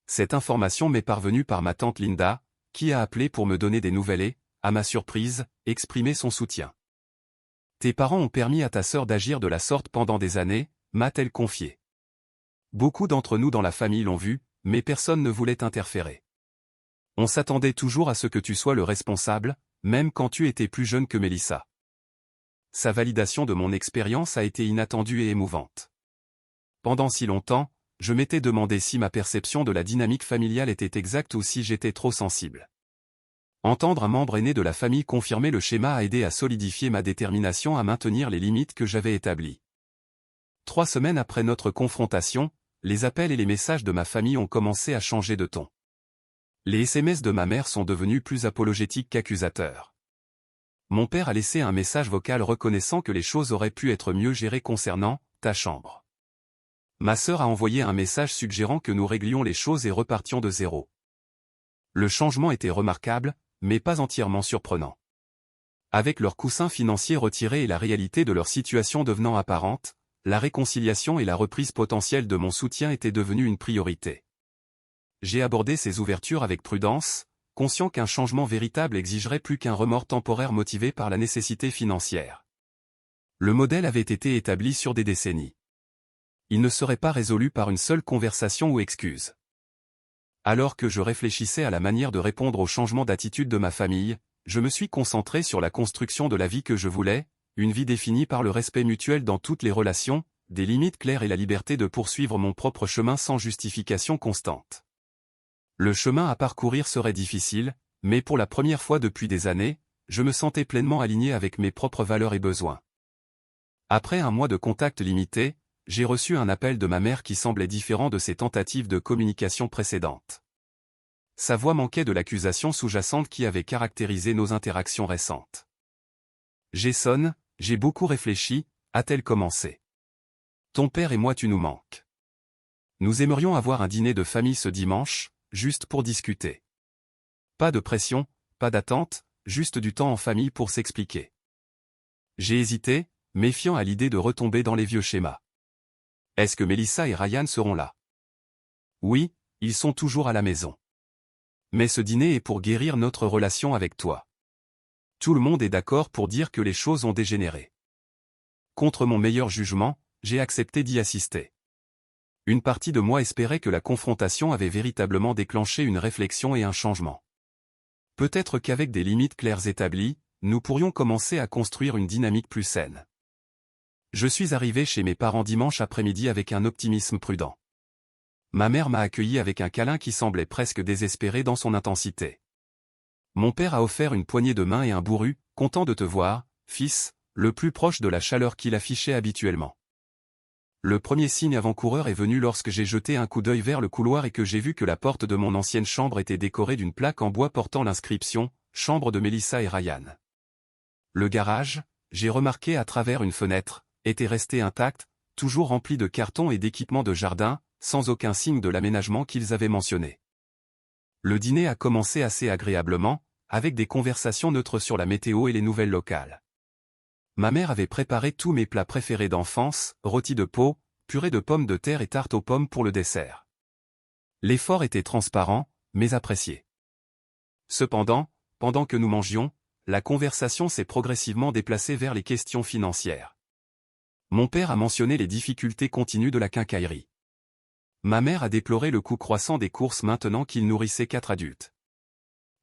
Cette information m'est parvenue par ma tante Linda, qui a appelé pour me donner des nouvelles et, à ma surprise, exprimer son soutien. Tes parents ont permis à ta sœur d'agir de la sorte pendant des années, m'a-t-elle confié. Beaucoup d'entre nous dans la famille l'ont vu, mais personne ne voulait interférer. On s'attendait toujours à ce que tu sois le responsable, même quand tu étais plus jeune que Melissa. Sa validation de mon expérience a été inattendue et émouvante. Pendant si longtemps, je m'étais demandé si ma perception de la dynamique familiale était exacte ou si j'étais trop sensible. Entendre un membre aîné de la famille confirmer le schéma a aidé à solidifier ma détermination à maintenir les limites que j'avais établies. 3 semaines après notre confrontation, les appels et les messages de ma famille ont commencé à changer de ton. Les SMS de ma mère sont devenus plus apologétiques qu'accusateurs. Mon père a laissé un message vocal reconnaissant que les choses auraient pu être mieux gérées concernant ta chambre. Ma sœur a envoyé un message suggérant que nous réglions les choses et repartions de zéro. Le changement était remarquable, mais pas entièrement surprenant. Avec leurs coussins financiers retirés et la réalité de leur situation devenant apparente, la réconciliation et la reprise potentielle de mon soutien étaient devenues une priorité. J'ai abordé ces ouvertures avec prudence, conscient qu'un changement véritable exigerait plus qu'un remords temporaire motivé par la nécessité financière. Le modèle avait été établi sur des décennies. Il ne serait pas résolu par une seule conversation ou excuse. Alors que je réfléchissais à la manière de répondre au changement d'attitude de ma famille, je me suis concentré sur la construction de la vie que je voulais, une vie définie par le respect mutuel dans toutes les relations, des limites claires et la liberté de poursuivre mon propre chemin sans justification constante. Le chemin à parcourir serait difficile, mais pour la première fois depuis des années, je me sentais pleinement aligné avec mes propres valeurs et besoins. Après un mois de contact limité, j'ai reçu un appel de ma mère qui semblait différent de ses tentatives de communication précédentes. Sa voix manquait de l'accusation sous-jacente qui avait caractérisé nos interactions récentes. « Jason, j'ai beaucoup réfléchi », a-t-elle commencé. « Ton père et moi tu nous manques. Nous aimerions avoir un dîner de famille ce dimanche, juste pour discuter. Pas de pression, pas d'attente, juste du temps en famille pour s'expliquer. » J'ai hésité, méfiant à l'idée de retomber dans les vieux schémas. Est-ce que Melissa et Ryan seront là? Oui, ils sont toujours à la maison. Mais ce dîner est pour guérir notre relation avec toi. Tout le monde est d'accord pour dire que les choses ont dégénéré. Contre mon meilleur jugement, j'ai accepté d'y assister. Une partie de moi espérait que la confrontation avait véritablement déclenché une réflexion et un changement. Peut-être qu'avec des limites claires établies, nous pourrions commencer à construire une dynamique plus saine. Je suis arrivé chez mes parents dimanche après-midi avec un optimisme prudent. Ma mère m'a accueilli avec un câlin qui semblait presque désespéré dans son intensité. Mon père a offert une poignée de main et un bourru, « Content de te voir, fils », le plus proche de la chaleur qu'il affichait habituellement. Le premier signe avant-coureur est venu lorsque j'ai jeté un coup d'œil vers le couloir et que j'ai vu que la porte de mon ancienne chambre était décorée d'une plaque en bois portant l'inscription « Chambre de Melissa et Ryan ». Le garage, j'ai remarqué à travers une fenêtre, était resté intact, toujours rempli de cartons et d'équipements de jardin, sans aucun signe de l'aménagement qu'ils avaient mentionné. Le dîner a commencé assez agréablement, avec des conversations neutres sur la météo et les nouvelles locales. Ma mère avait préparé tous mes plats préférés d'enfance, rôti de peau, purée de pommes de terre et tarte aux pommes pour le dessert. L'effort était transparent, mais apprécié. Cependant, pendant que nous mangions, la conversation s'est progressivement déplacée vers les questions financières. Mon père a mentionné les difficultés continues de la quincaillerie. Ma mère a déploré le coût croissant des courses maintenant qu'il nourrissait 4 adultes.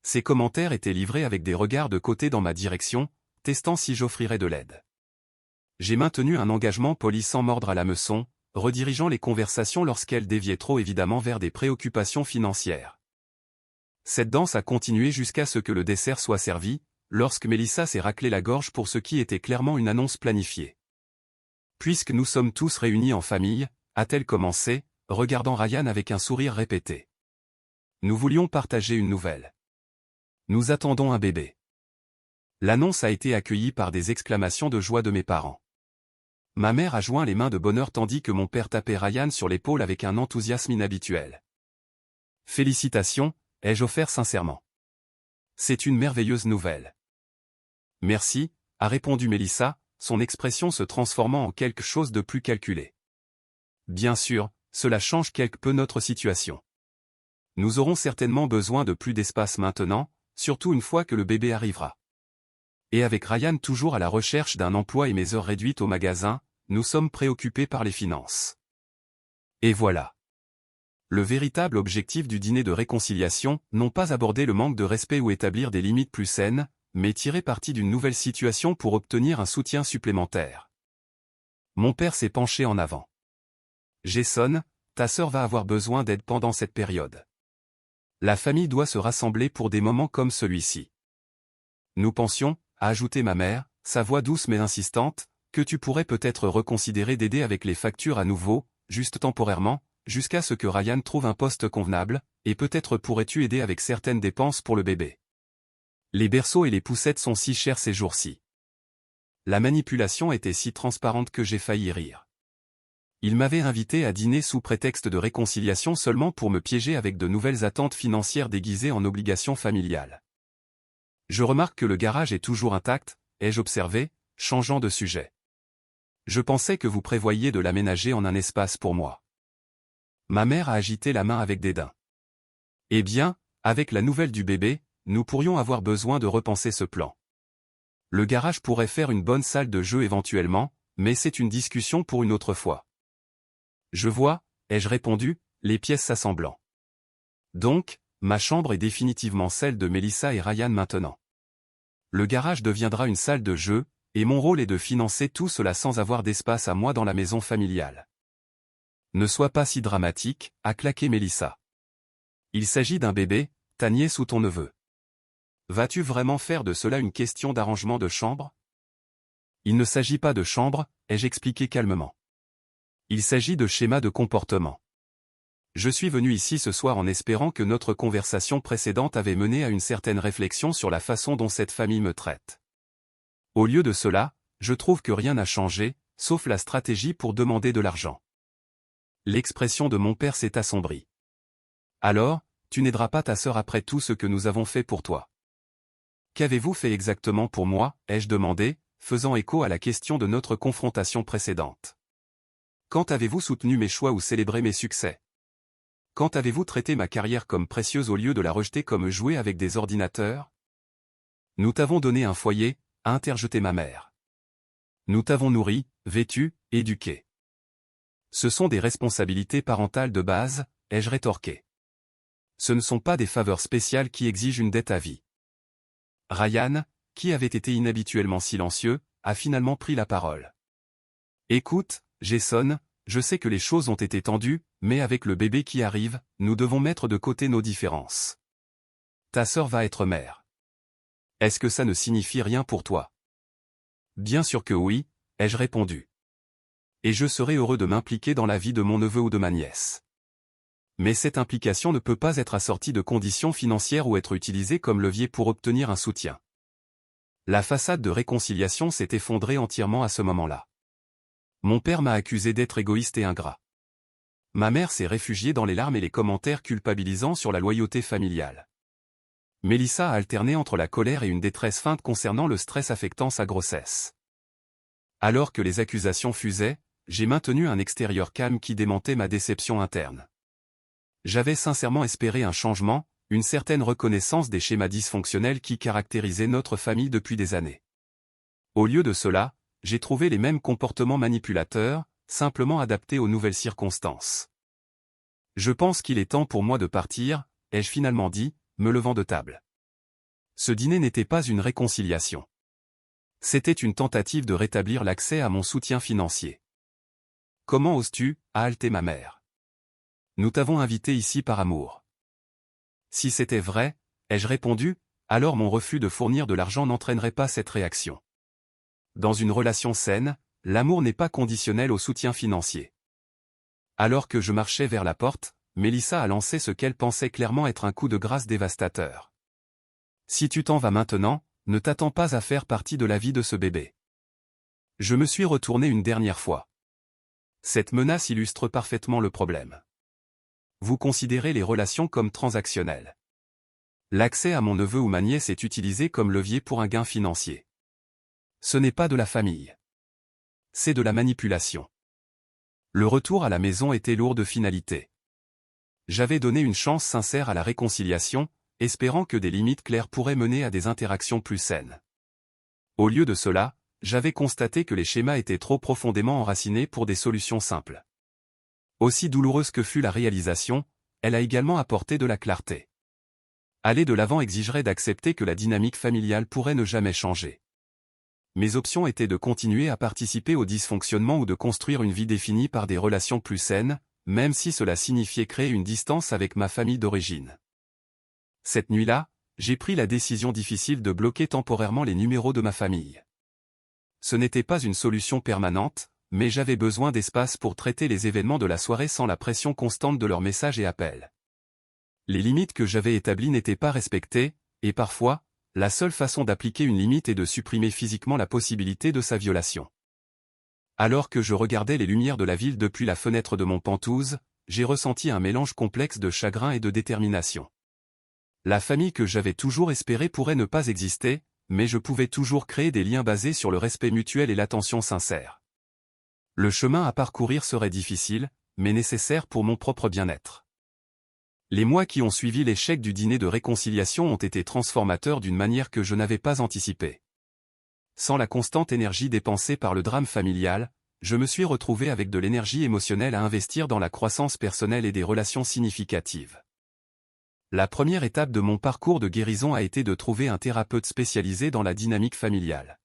Ses commentaires étaient livrés avec des regards de côté dans ma direction, testant si j'offrirais de l'aide. J'ai maintenu un engagement poli sans mordre à l'hameçon, redirigeant les conversations lorsqu'elles déviaient trop évidemment vers des préoccupations financières. Cette danse a continué jusqu'à ce que le dessert soit servi, lorsque Melissa s'est raclé la gorge pour ce qui était clairement une annonce planifiée. Puisque nous sommes tous réunis en famille, a-t-elle commencé, regardant Ryan avec un sourire répété. Nous voulions partager une nouvelle. Nous attendons un bébé. L'annonce a été accueillie par des exclamations de joie de mes parents. Ma mère a joint les mains de bonheur tandis que mon père tapait Ryan sur l'épaule avec un enthousiasme inhabituel. Félicitations, ai-je offert sincèrement. C'est une merveilleuse nouvelle. Merci, a répondu Melissa, son expression se transformant en quelque chose de plus calculé. Bien sûr, cela change quelque peu notre situation. Nous aurons certainement besoin de plus d'espace maintenant, surtout une fois que le bébé arrivera. Et avec Ryan toujours à la recherche d'un emploi et mes heures réduites au magasin, nous sommes préoccupés par les finances. Et voilà. Le véritable objectif du dîner de réconciliation, non pas aborder le manque de respect ou établir des limites plus saines, mais tirer parti d'une nouvelle situation pour obtenir un soutien supplémentaire. Mon père s'est penché en avant. Jason, ta sœur va avoir besoin d'aide pendant cette période. La famille doit se rassembler pour des moments comme celui-ci. Nous pensions, a ajouté ma mère, sa voix douce mais insistante, que tu pourrais peut-être reconsidérer d'aider avec les factures à nouveau, juste temporairement, jusqu'à ce que Ryan trouve un poste convenable, et peut-être pourrais-tu aider avec certaines dépenses pour le bébé. Les berceaux et les poussettes sont si chers ces jours-ci. La manipulation était si transparente que j'ai failli rire. Il m'avait invité à dîner sous prétexte de réconciliation seulement pour me piéger avec de nouvelles attentes financières déguisées en obligations familiales. Je remarque que le garage est toujours intact, ai-je observé, changeant de sujet. Je pensais que vous prévoyiez de l'aménager en un espace pour moi. Ma mère a agité la main avec dédain. Eh bien, avec la nouvelle du bébé, nous pourrions avoir besoin de repenser ce plan. Le garage pourrait faire une bonne salle de jeu éventuellement, mais c'est une discussion pour une autre fois. Je vois, ai-je répondu, les pièces s'assemblant. Donc, ma chambre est définitivement celle de Melissa et Ryan maintenant. Le garage deviendra une salle de jeu, et mon rôle est de financer tout cela sans avoir d'espace à moi dans la maison familiale. Ne sois pas si dramatique, a claqué Melissa. Il s'agit d'un bébé, ta nièce ou ton neveu. Vas-tu vraiment faire de cela une question d'arrangement de chambre? Il ne s'agit pas de chambre, ai-je expliqué calmement. Il s'agit de schéma de comportement. Je suis venu ici ce soir en espérant que notre conversation précédente avait mené à une certaine réflexion sur la façon dont cette famille me traite. Au lieu de cela, je trouve que rien n'a changé, sauf la stratégie pour demander de l'argent. L'expression de mon père s'est assombrie. Alors, tu n'aideras pas ta sœur après tout ce que nous avons fait pour toi. Qu'avez-vous fait exactement pour moi, ai-je demandé, faisant écho à la question de notre confrontation précédente. Quand avez-vous soutenu mes choix ou célébré mes succès? Quand avez-vous traité ma carrière comme précieuse au lieu de la rejeter comme jouer avec des ordinateurs? Nous t'avons donné un foyer, a interjeté ma mère. Nous t'avons nourri, vêtu, éduqué. Ce sont des responsabilités parentales de base, ai-je rétorqué. Ce ne sont pas des faveurs spéciales qui exigent une dette à vie. Ryan, qui avait été inhabituellement silencieux, a finalement pris la parole. Écoute, Jason, je sais que les choses ont été tendues, mais avec le bébé qui arrive, nous devons mettre de côté nos différences. Ta sœur va être mère. Est-ce que ça ne signifie rien pour toi? Bien sûr que oui, ai-je répondu. Et je serai heureux de m'impliquer dans la vie de mon neveu ou de ma nièce. Mais cette implication ne peut pas être assortie de conditions financières ou être utilisée comme levier pour obtenir un soutien. La façade de réconciliation s'est effondrée entièrement à ce moment-là. Mon père m'a accusé d'être égoïste et ingrat. Ma mère s'est réfugiée dans les larmes et les commentaires culpabilisants sur la loyauté familiale. Melissa a alterné entre la colère et une détresse feinte concernant le stress affectant sa grossesse. Alors que les accusations fusaient, j'ai maintenu un extérieur calme qui démentait ma déception interne. J'avais sincèrement espéré un changement, une certaine reconnaissance des schémas dysfonctionnels qui caractérisaient notre famille depuis des années. Au lieu de cela, j'ai trouvé les mêmes comportements manipulateurs, simplement adaptés aux nouvelles circonstances. Je pense qu'il est temps pour moi de partir, ai-je finalement dit, me levant de table. Ce dîner n'était pas une réconciliation. C'était une tentative de rétablir l'accès à mon soutien financier. Comment oses-tu, a haleté ma mère. Nous t'avons invité ici par amour. Si c'était vrai, ai-je répondu, alors mon refus de fournir de l'argent n'entraînerait pas cette réaction. Dans une relation saine, l'amour n'est pas conditionnel au soutien financier. Alors que je marchais vers la porte, Melissa a lancé ce qu'elle pensait clairement être un coup de grâce dévastateur. Si tu t'en vas maintenant, ne t'attends pas à faire partie de la vie de ce bébé. Je me suis retourné une dernière fois. Cette menace illustre parfaitement le problème. Vous considérez les relations comme transactionnelles. L'accès à mon neveu ou ma nièce est utilisé comme levier pour un gain financier. Ce n'est pas de la famille. C'est de la manipulation. Le retour à la maison était lourd de finalité. J'avais donné une chance sincère à la réconciliation, espérant que des limites claires pourraient mener à des interactions plus saines. Au lieu de cela, j'avais constaté que les schémas étaient trop profondément enracinés pour des solutions simples. Aussi douloureuse que fut la réalisation, elle a également apporté de la clarté. Aller de l'avant exigerait d'accepter que la dynamique familiale pourrait ne jamais changer. Mes options étaient de continuer à participer au dysfonctionnement ou de construire une vie définie par des relations plus saines, même si cela signifiait créer une distance avec ma famille d'origine. Cette nuit-là, j'ai pris la décision difficile de bloquer temporairement les numéros de ma famille. Ce n'était pas une solution permanente, mais j'avais besoin d'espace pour traiter les événements de la soirée sans la pression constante de leurs messages et appels. Les limites que j'avais établies n'étaient pas respectées, et parfois, la seule façon d'appliquer une limite est de supprimer physiquement la possibilité de sa violation. Alors que je regardais les lumières de la ville depuis la fenêtre de mon Penthouse, j'ai ressenti un mélange complexe de chagrin et de détermination. La famille que j'avais toujours espérée pourrait ne pas exister, mais je pouvais toujours créer des liens basés sur le respect mutuel et l'attention sincère. Le chemin à parcourir serait difficile, mais nécessaire pour mon propre bien-être. Les mois qui ont suivi l'échec du dîner de réconciliation ont été transformateurs d'une manière que je n'avais pas anticipée. Sans la constante énergie dépensée par le drame familial, je me suis retrouvé avec de l'énergie émotionnelle à investir dans la croissance personnelle et des relations significatives. La première étape de mon parcours de guérison a été de trouver un thérapeute spécialisé dans la dynamique familiale.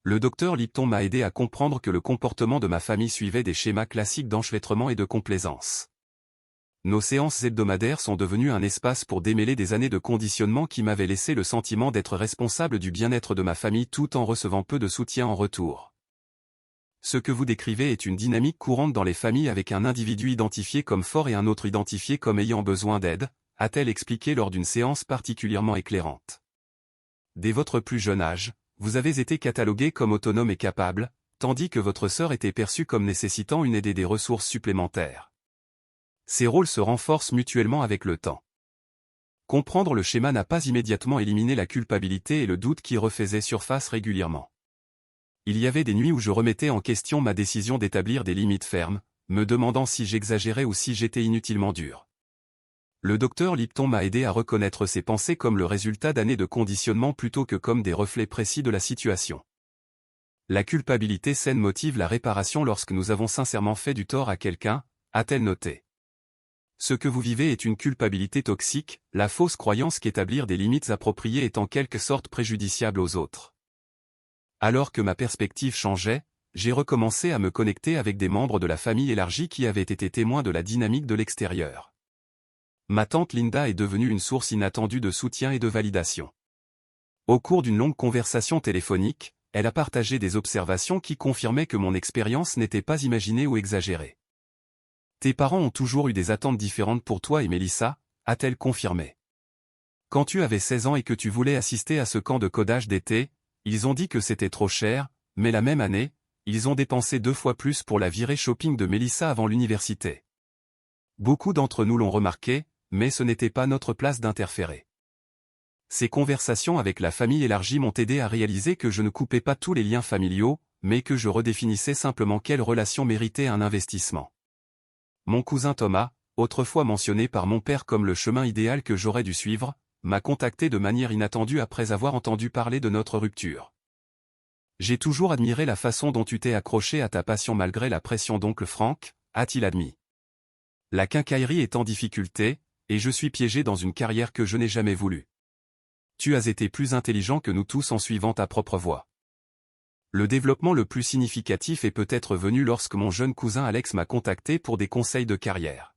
Le docteur Lipton m'a aidé à comprendre que le comportement de ma famille suivait des schémas classiques d'enchevêtrement et de complaisance. Nos séances hebdomadaires sont devenues un espace pour démêler des années de conditionnement qui m'avaient laissé le sentiment d'être responsable du bien-être de ma famille tout en recevant peu de soutien en retour. Ce que vous décrivez est une dynamique courante dans les familles avec un individu identifié comme fort et un autre identifié comme ayant besoin d'aide, a-t-elle expliqué lors d'une séance particulièrement éclairante. Dès votre plus jeune âge, vous avez été catalogué comme autonome et capable, tandis que votre sœur était perçue comme nécessitant une aide et des ressources supplémentaires. Ces rôles se renforcent mutuellement avec le temps. Comprendre le schéma n'a pas immédiatement éliminé la culpabilité et le doute qui refaisaient surface régulièrement. Il y avait des nuits où je remettais en question ma décision d'établir des limites fermes, me demandant si j'exagérais ou si j'étais inutilement dur. Le docteur Lipton m'a aidé à reconnaître ces pensées comme le résultat d'années de conditionnement plutôt que comme des reflets précis de la situation. La culpabilité saine motive la réparation lorsque nous avons sincèrement fait du tort à quelqu'un, a-t-elle noté. Ce que vous vivez est une culpabilité toxique, la fausse croyance qu'établir des limites appropriées est en quelque sorte préjudiciable aux autres. Alors que ma perspective changeait, j'ai recommencé à me connecter avec des membres de la famille élargie qui avaient été témoins de la dynamique de l'extérieur. Ma tante Linda est devenue une source inattendue de soutien et de validation. Au cours d'une longue conversation téléphonique, elle a partagé des observations qui confirmaient que mon expérience n'était pas imaginée ou exagérée. Tes parents ont toujours eu des attentes différentes pour toi et Mélissa, a-t-elle confirmé. Quand tu avais 16 ans et que tu voulais assister à ce camp de codage d'été, ils ont dit que c'était trop cher, mais la même année, ils ont dépensé 2 fois plus pour la virée shopping de Mélissa avant l'université. Beaucoup d'entre nous l'ont remarqué, mais ce n'était pas notre place d'interférer. Ces conversations avec la famille élargie m'ont aidé à réaliser que je ne coupais pas tous les liens familiaux, mais que je redéfinissais simplement quelle relation méritait un investissement. Mon cousin Thomas, autrefois mentionné par mon père comme le chemin idéal que j'aurais dû suivre, m'a contacté de manière inattendue après avoir entendu parler de notre rupture. J'ai toujours admiré la façon dont tu t'es accroché à ta passion malgré la pression d'oncle Franck, a-t-il admis. La quincaillerie est en difficulté, et je suis piégé dans une carrière que je n'ai jamais voulu. Tu as été plus intelligent que nous tous en suivant ta propre voie. Le développement le plus significatif est peut-être venu lorsque mon jeune cousin Alex m'a contacté pour des conseils de carrière.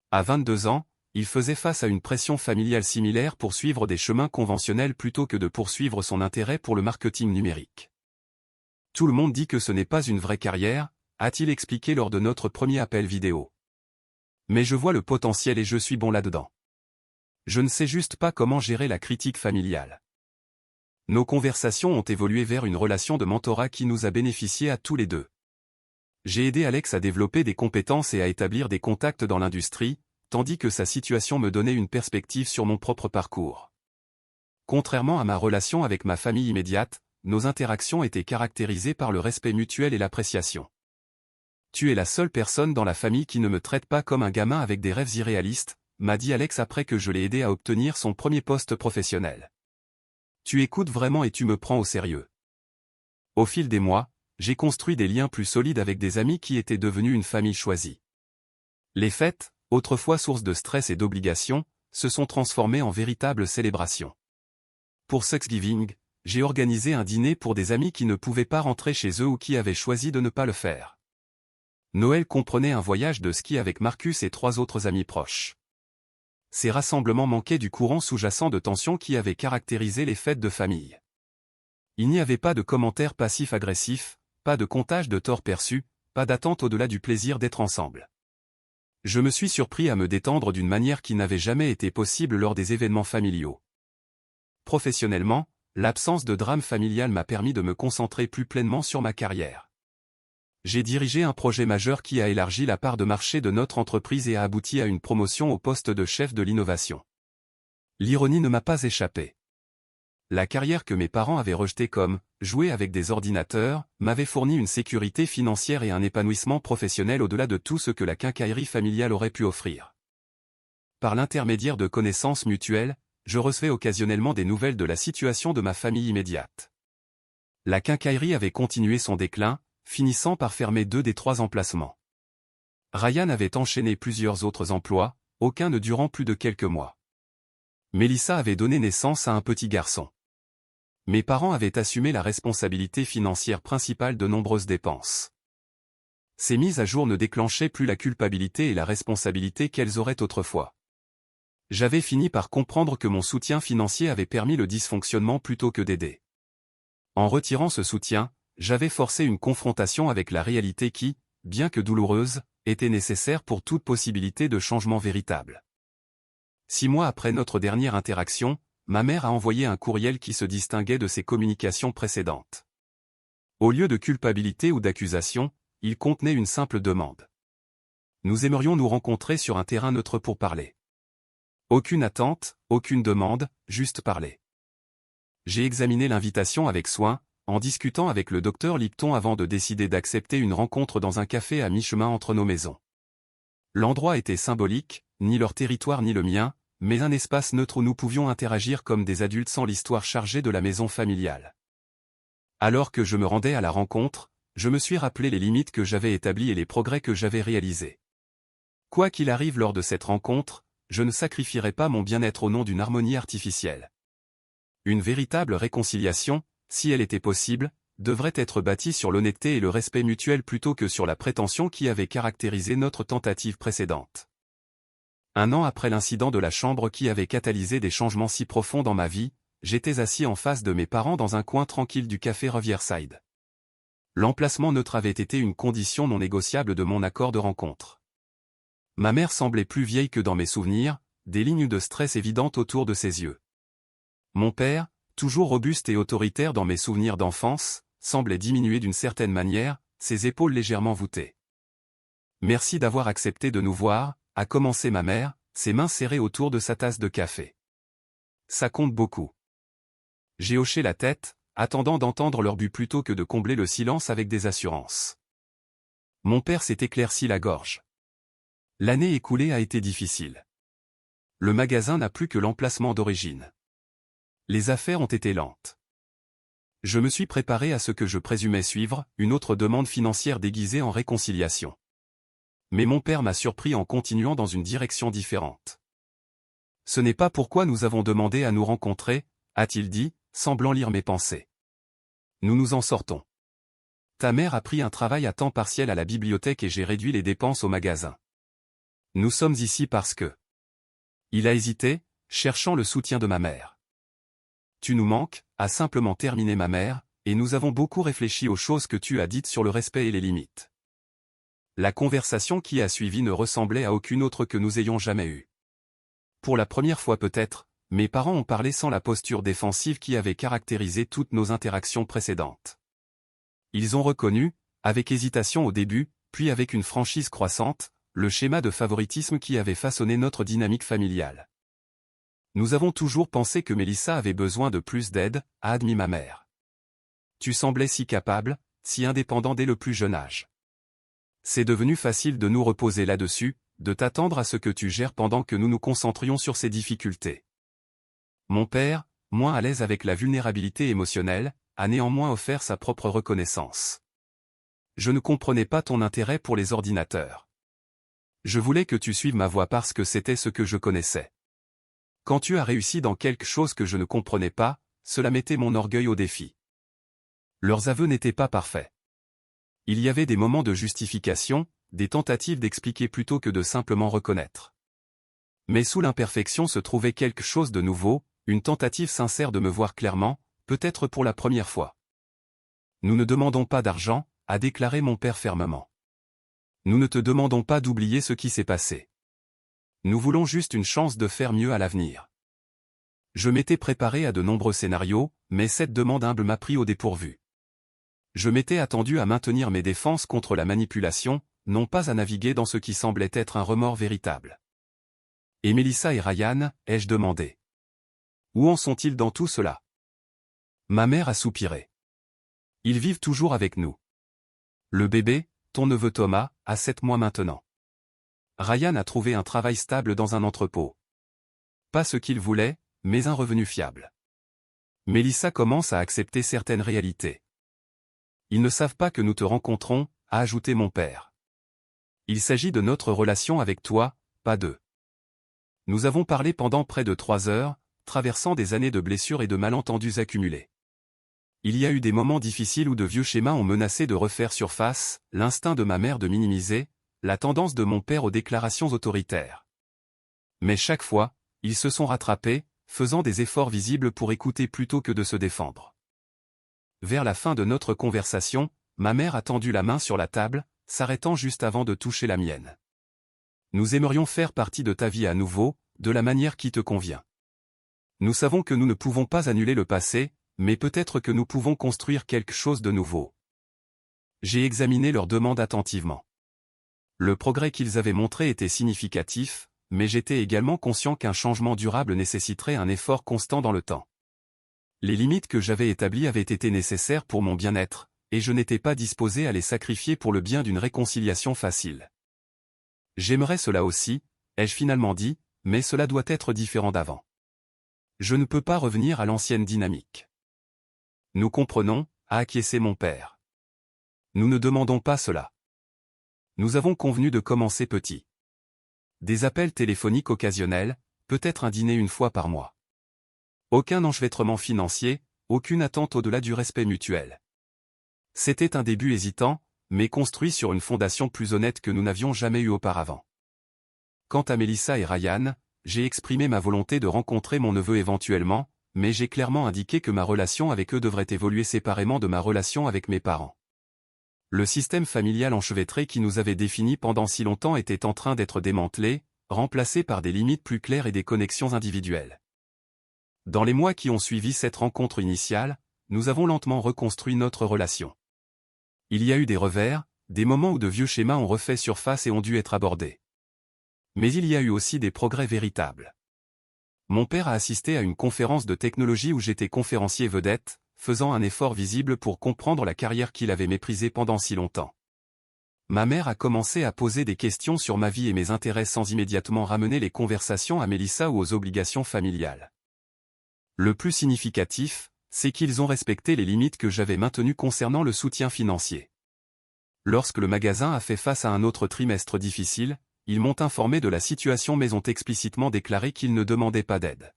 À 22 ans, il faisait face à une pression familiale similaire pour suivre des chemins conventionnels plutôt que de poursuivre son intérêt pour le marketing numérique. Tout le monde dit que ce n'est pas une vraie carrière, a-t-il expliqué lors de notre premier appel vidéo. Mais je vois le potentiel et je suis bon là-dedans. Je ne sais juste pas comment gérer la critique familiale. Nos conversations ont évolué vers une relation de mentorat qui nous a bénéficié à tous les deux. J'ai aidé Alex à développer des compétences et à établir des contacts dans l'industrie, tandis que sa situation me donnait une perspective sur mon propre parcours. Contrairement à ma relation avec ma famille immédiate, nos interactions étaient caractérisées par le respect mutuel et l'appréciation. Tu es la seule personne dans la famille qui ne me traite pas comme un gamin avec des rêves irréalistes, m'a dit Alex après que je l'ai aidé à obtenir son premier poste professionnel. Tu écoutes vraiment et tu me prends au sérieux. Au fil des mois, j'ai construit des liens plus solides avec des amis qui étaient devenus une famille choisie. Les fêtes, autrefois source de stress et d'obligation, se sont transformées en véritables célébrations. Pour Thanksgiving, j'ai organisé un dîner pour des amis qui ne pouvaient pas rentrer chez eux ou qui avaient choisi de ne pas le faire. Noël comprenait un voyage de ski avec Marcus et 3 autres amis proches. Ces rassemblements manquaient du courant sous-jacent de tension qui avait caractérisé les fêtes de famille. Il n'y avait pas de commentaires passifs-agressifs, pas de comptage de torts perçus, pas d'attente au-delà du plaisir d'être ensemble. Je me suis surpris à me détendre d'une manière qui n'avait jamais été possible lors des événements familiaux. Professionnellement, l'absence de drame familial m'a permis de me concentrer plus pleinement sur ma carrière. J'ai dirigé un projet majeur qui a élargi la part de marché de notre entreprise et a abouti à une promotion au poste de chef de l'innovation. L'ironie ne m'a pas échappé. La carrière que mes parents avaient rejetée comme « jouer avec des ordinateurs » m'avait fourni une sécurité financière et un épanouissement professionnel au-delà de tout ce que la quincaillerie familiale aurait pu offrir. Par l'intermédiaire de connaissances mutuelles, je recevais occasionnellement des nouvelles de la situation de ma famille immédiate. La quincaillerie avait continué son déclin, finissant par fermer 2 des 3 emplacements. Ryan avait enchaîné plusieurs autres emplois, aucun ne durant plus de quelques mois. Mélissa avait donné naissance à un petit garçon. Mes parents avaient assumé la responsabilité financière principale de nombreuses dépenses. Ces mises à jour ne déclenchaient plus la culpabilité et la responsabilité qu'elles auraient autrefois. J'avais fini par comprendre que mon soutien financier avait permis le dysfonctionnement plutôt que d'aider. En retirant ce soutien, j'avais forcé une confrontation avec la réalité qui, bien que douloureuse, était nécessaire pour toute possibilité de changement véritable. 6 mois après notre dernière interaction, ma mère a envoyé un courriel qui se distinguait de ses communications précédentes. Au lieu de culpabilité ou d'accusation, il contenait une simple demande. Nous aimerions nous rencontrer sur un terrain neutre pour parler. Aucune attente, aucune demande, juste parler. J'ai examiné l'invitation avec soin, en discutant avec le docteur Lipton avant de décider d'accepter une rencontre dans un café à mi-chemin entre nos maisons. L'endroit était symbolique, ni leur territoire ni le mien, mais un espace neutre où nous pouvions interagir comme des adultes sans l'histoire chargée de la maison familiale. Alors que je me rendais à la rencontre, je me suis rappelé les limites que j'avais établies et les progrès que j'avais réalisés. Quoi qu'il arrive lors de cette rencontre, je ne sacrifierai pas mon bien-être au nom d'une harmonie artificielle. Une véritable réconciliation, si elle était possible, devrait être bâtie sur l'honnêteté et le respect mutuel plutôt que sur la prétention qui avait caractérisé notre tentative précédente. 1 an après l'incident de la chambre qui avait catalysé des changements si profonds dans ma vie, j'étais assis en face de mes parents dans un coin tranquille du café Riverside. L'emplacement neutre avait été une condition non négociable de mon accord de rencontre. Ma mère semblait plus vieille que dans mes souvenirs, des lignes de stress évidentes autour de ses yeux. Mon père, toujours robuste et autoritaire dans mes souvenirs d'enfance, semblait diminuer d'une certaine manière, ses épaules légèrement voûtées. « Merci d'avoir accepté de nous voir », a commencé ma mère, ses mains serrées autour de sa tasse de café. « Ça compte beaucoup. » J'ai hoché la tête, attendant d'entendre leur but plutôt que de combler le silence avec des assurances. Mon père s'est éclairci la gorge. L'année écoulée a été difficile. Le magasin n'a plus que l'emplacement d'origine. Les affaires ont été lentes. Je me suis préparé à ce que je présumais suivre, une autre demande financière déguisée en réconciliation. Mais mon père m'a surpris en continuant dans une direction différente. « Ce n'est pas pourquoi nous avons demandé à nous rencontrer », a-t-il dit, semblant lire mes pensées. « Nous nous en sortons. Ta mère a pris un travail à temps partiel à la bibliothèque et j'ai réduit les dépenses au magasin. Nous sommes ici parce que... » Il a hésité, cherchant le soutien de ma mère. « Tu nous manques », a simplement terminé ma mère, et nous avons beaucoup réfléchi aux choses que tu as dites sur le respect et les limites. La conversation qui a suivi ne ressemblait à aucune autre que nous ayons jamais eue. Pour la première fois peut-être, mes parents ont parlé sans la posture défensive qui avait caractérisé toutes nos interactions précédentes. Ils ont reconnu, avec hésitation au début, puis avec une franchise croissante, le schéma de favoritisme qui avait façonné notre dynamique familiale. Nous avons toujours pensé que Mélissa avait besoin de plus d'aide, a admis ma mère. Tu semblais si capable, si indépendant dès le plus jeune âge. C'est devenu facile de nous reposer là-dessus, de t'attendre à ce que tu gères pendant que nous nous concentrions sur ces difficultés. Mon père, moins à l'aise avec la vulnérabilité émotionnelle, a néanmoins offert sa propre reconnaissance. Je ne comprenais pas ton intérêt pour les ordinateurs. Je voulais que tu suives ma voie parce que c'était ce que je connaissais. Quand tu as réussi dans quelque chose que je ne comprenais pas, cela mettait mon orgueil au défi. Leurs aveux n'étaient pas parfaits. Il y avait des moments de justification, des tentatives d'expliquer plutôt que de simplement reconnaître. Mais sous l'imperfection se trouvait quelque chose de nouveau, une tentative sincère de me voir clairement, peut-être pour la première fois. Nous ne demandons pas d'argent, a déclaré mon père fermement. Nous ne te demandons pas d'oublier ce qui s'est passé. Nous voulons juste une chance de faire mieux à l'avenir. Je m'étais préparé à de nombreux scénarios, mais cette demande humble m'a pris au dépourvu. Je m'étais attendu à maintenir mes défenses contre la manipulation, non pas à naviguer dans ce qui semblait être un remords véritable. Et Melissa et Ryan, ai-je demandé. Où en sont-ils dans tout cela? Ma mère a soupiré. Ils vivent toujours avec nous. Le bébé, ton neveu Thomas, a 7 mois maintenant. Ryan a trouvé un travail stable dans un entrepôt. Pas ce qu'il voulait, mais un revenu fiable. Melissa commence à accepter certaines réalités. Ils ne savent pas que nous te rencontrons, a ajouté mon père. Il s'agit de notre relation avec toi, pas d'eux. Nous avons parlé pendant près de 3 heures, traversant des années de blessures et de malentendus accumulés. Il y a eu des moments difficiles où de vieux schémas ont menacé de refaire surface, l'instinct de ma mère de minimiser, la tendance de mon père aux déclarations autoritaires. Mais chaque fois, ils se sont rattrapés, faisant des efforts visibles pour écouter plutôt que de se défendre. Vers la fin de notre conversation, ma mère a tendu la main sur la table, s'arrêtant juste avant de toucher la mienne. Nous aimerions faire partie de ta vie à nouveau, de la manière qui te convient. Nous savons que nous ne pouvons pas annuler le passé, mais peut-être que nous pouvons construire quelque chose de nouveau. J'ai examiné leur demande attentivement. Le progrès qu'ils avaient montré était significatif, mais j'étais également conscient qu'un changement durable nécessiterait un effort constant dans le temps. Les limites que j'avais établies avaient été nécessaires pour mon bien-être, et je n'étais pas disposé à les sacrifier pour le bien d'une réconciliation facile. J'aimerais cela aussi, ai-je finalement dit, mais cela doit être différent d'avant. Je ne peux pas revenir à l'ancienne dynamique. Nous comprenons, a acquiescé mon père. Nous ne demandons pas cela. Nous avons convenu de commencer petit. Des appels téléphoniques occasionnels, peut-être un dîner une fois par mois. Aucun enchevêtrement financier, aucune attente au-delà du respect mutuel. C'était un début hésitant, mais construit sur une fondation plus honnête que nous n'avions jamais eue auparavant. Quant à Melissa et Ryan, j'ai exprimé ma volonté de rencontrer mon neveu éventuellement, mais j'ai clairement indiqué que ma relation avec eux devrait évoluer séparément de ma relation avec mes parents. Le système familial enchevêtré qui nous avait définis pendant si longtemps était en train d'être démantelé, remplacé par des limites plus claires et des connexions individuelles. Dans les mois qui ont suivi cette rencontre initiale, nous avons lentement reconstruit notre relation. Il y a eu des revers, des moments où de vieux schémas ont refait surface et ont dû être abordés. Mais il y a eu aussi des progrès véritables. Mon père a assisté à une conférence de technologie où j'étais conférencier vedette, faisant un effort visible pour comprendre la carrière qu'il avait méprisée pendant si longtemps. Ma mère a commencé à poser des questions sur ma vie et mes intérêts sans immédiatement ramener les conversations à Melissa ou aux obligations familiales. Le plus significatif, c'est qu'ils ont respecté les limites que j'avais maintenues concernant le soutien financier. Lorsque le magasin a fait face à un autre trimestre difficile, ils m'ont informé de la situation mais ont explicitement déclaré qu'ils ne demandaient pas d'aide.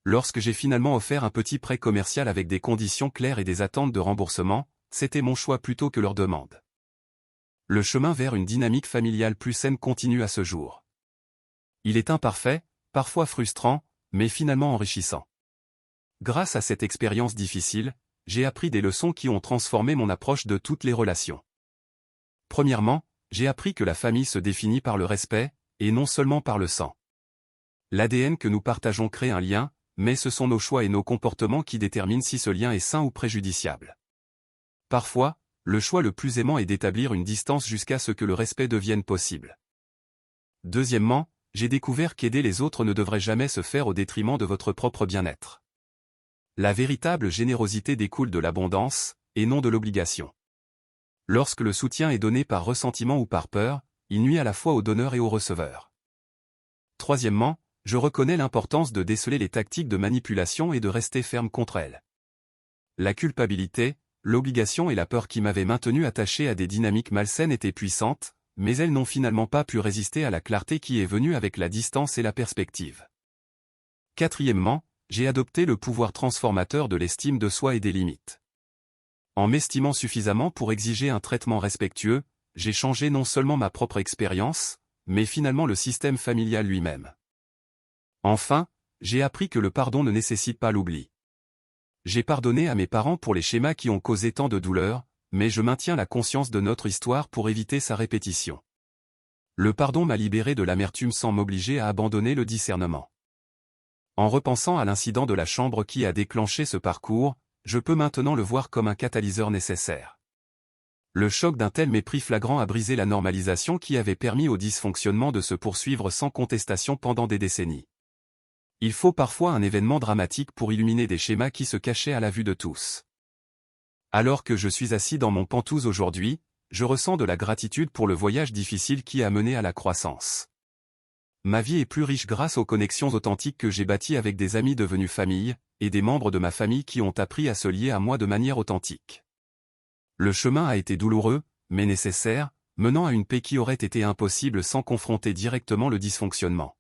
Lorsque j'ai finalement offert un petit prêt commercial avec des conditions claires et des attentes de remboursement, c'était mon choix plutôt que leur demande. Le chemin vers une dynamique familiale plus saine continue à ce jour. Il est imparfait, parfois frustrant, mais finalement enrichissant. Grâce à cette expérience difficile, j'ai appris des leçons qui ont transformé mon approche de toutes les relations. Premièrement, j'ai appris que la famille se définit par le respect, et non seulement par le sang. L'ADN que nous partageons crée un lien, mais ce sont nos choix et nos comportements qui déterminent si ce lien est sain ou préjudiciable. Parfois, le choix le plus aimant est d'établir une distance jusqu'à ce que le respect devienne possible. Deuxièmement, j'ai découvert qu'aider les autres ne devrait jamais se faire au détriment de votre propre bien-être. La véritable générosité découle de l'abondance, et non de l'obligation. Lorsque le soutien est donné par ressentiment ou par peur, il nuit à la fois au donneur et au receveur. Troisièmement, je reconnais l'importance de déceler les tactiques de manipulation et de rester ferme contre elles. La culpabilité, l'obligation et la peur qui m'avaient maintenu attaché à des dynamiques malsaines étaient puissantes, mais elles n'ont finalement pas pu résister à la clarté qui est venue avec la distance et la perspective. Quatrièmement, j'ai adopté le pouvoir transformateur de l'estime de soi et des limites. En m'estimant suffisamment pour exiger un traitement respectueux, j'ai changé non seulement ma propre expérience, mais finalement le système familial lui-même. Enfin, j'ai appris que le pardon ne nécessite pas l'oubli. J'ai pardonné à mes parents pour les schémas qui ont causé tant de douleur, mais je maintiens la conscience de notre histoire pour éviter sa répétition. Le pardon m'a libéré de l'amertume sans m'obliger à abandonner le discernement. En repensant à l'incident de la chambre qui a déclenché ce parcours, je peux maintenant le voir comme un catalyseur nécessaire. Le choc d'un tel mépris flagrant a brisé la normalisation qui avait permis au dysfonctionnement de se poursuivre sans contestation pendant des décennies. Il faut parfois un événement dramatique pour illuminer des schémas qui se cachaient à la vue de tous. Alors que je suis assis dans mon Penthouse aujourd'hui, je ressens de la gratitude pour le voyage difficile qui a mené à la croissance. Ma vie est plus riche grâce aux connexions authentiques que j'ai bâties avec des amis devenus famille, et des membres de ma famille qui ont appris à se lier à moi de manière authentique. Le chemin a été douloureux, mais nécessaire, menant à une paix qui aurait été impossible sans confronter directement le dysfonctionnement.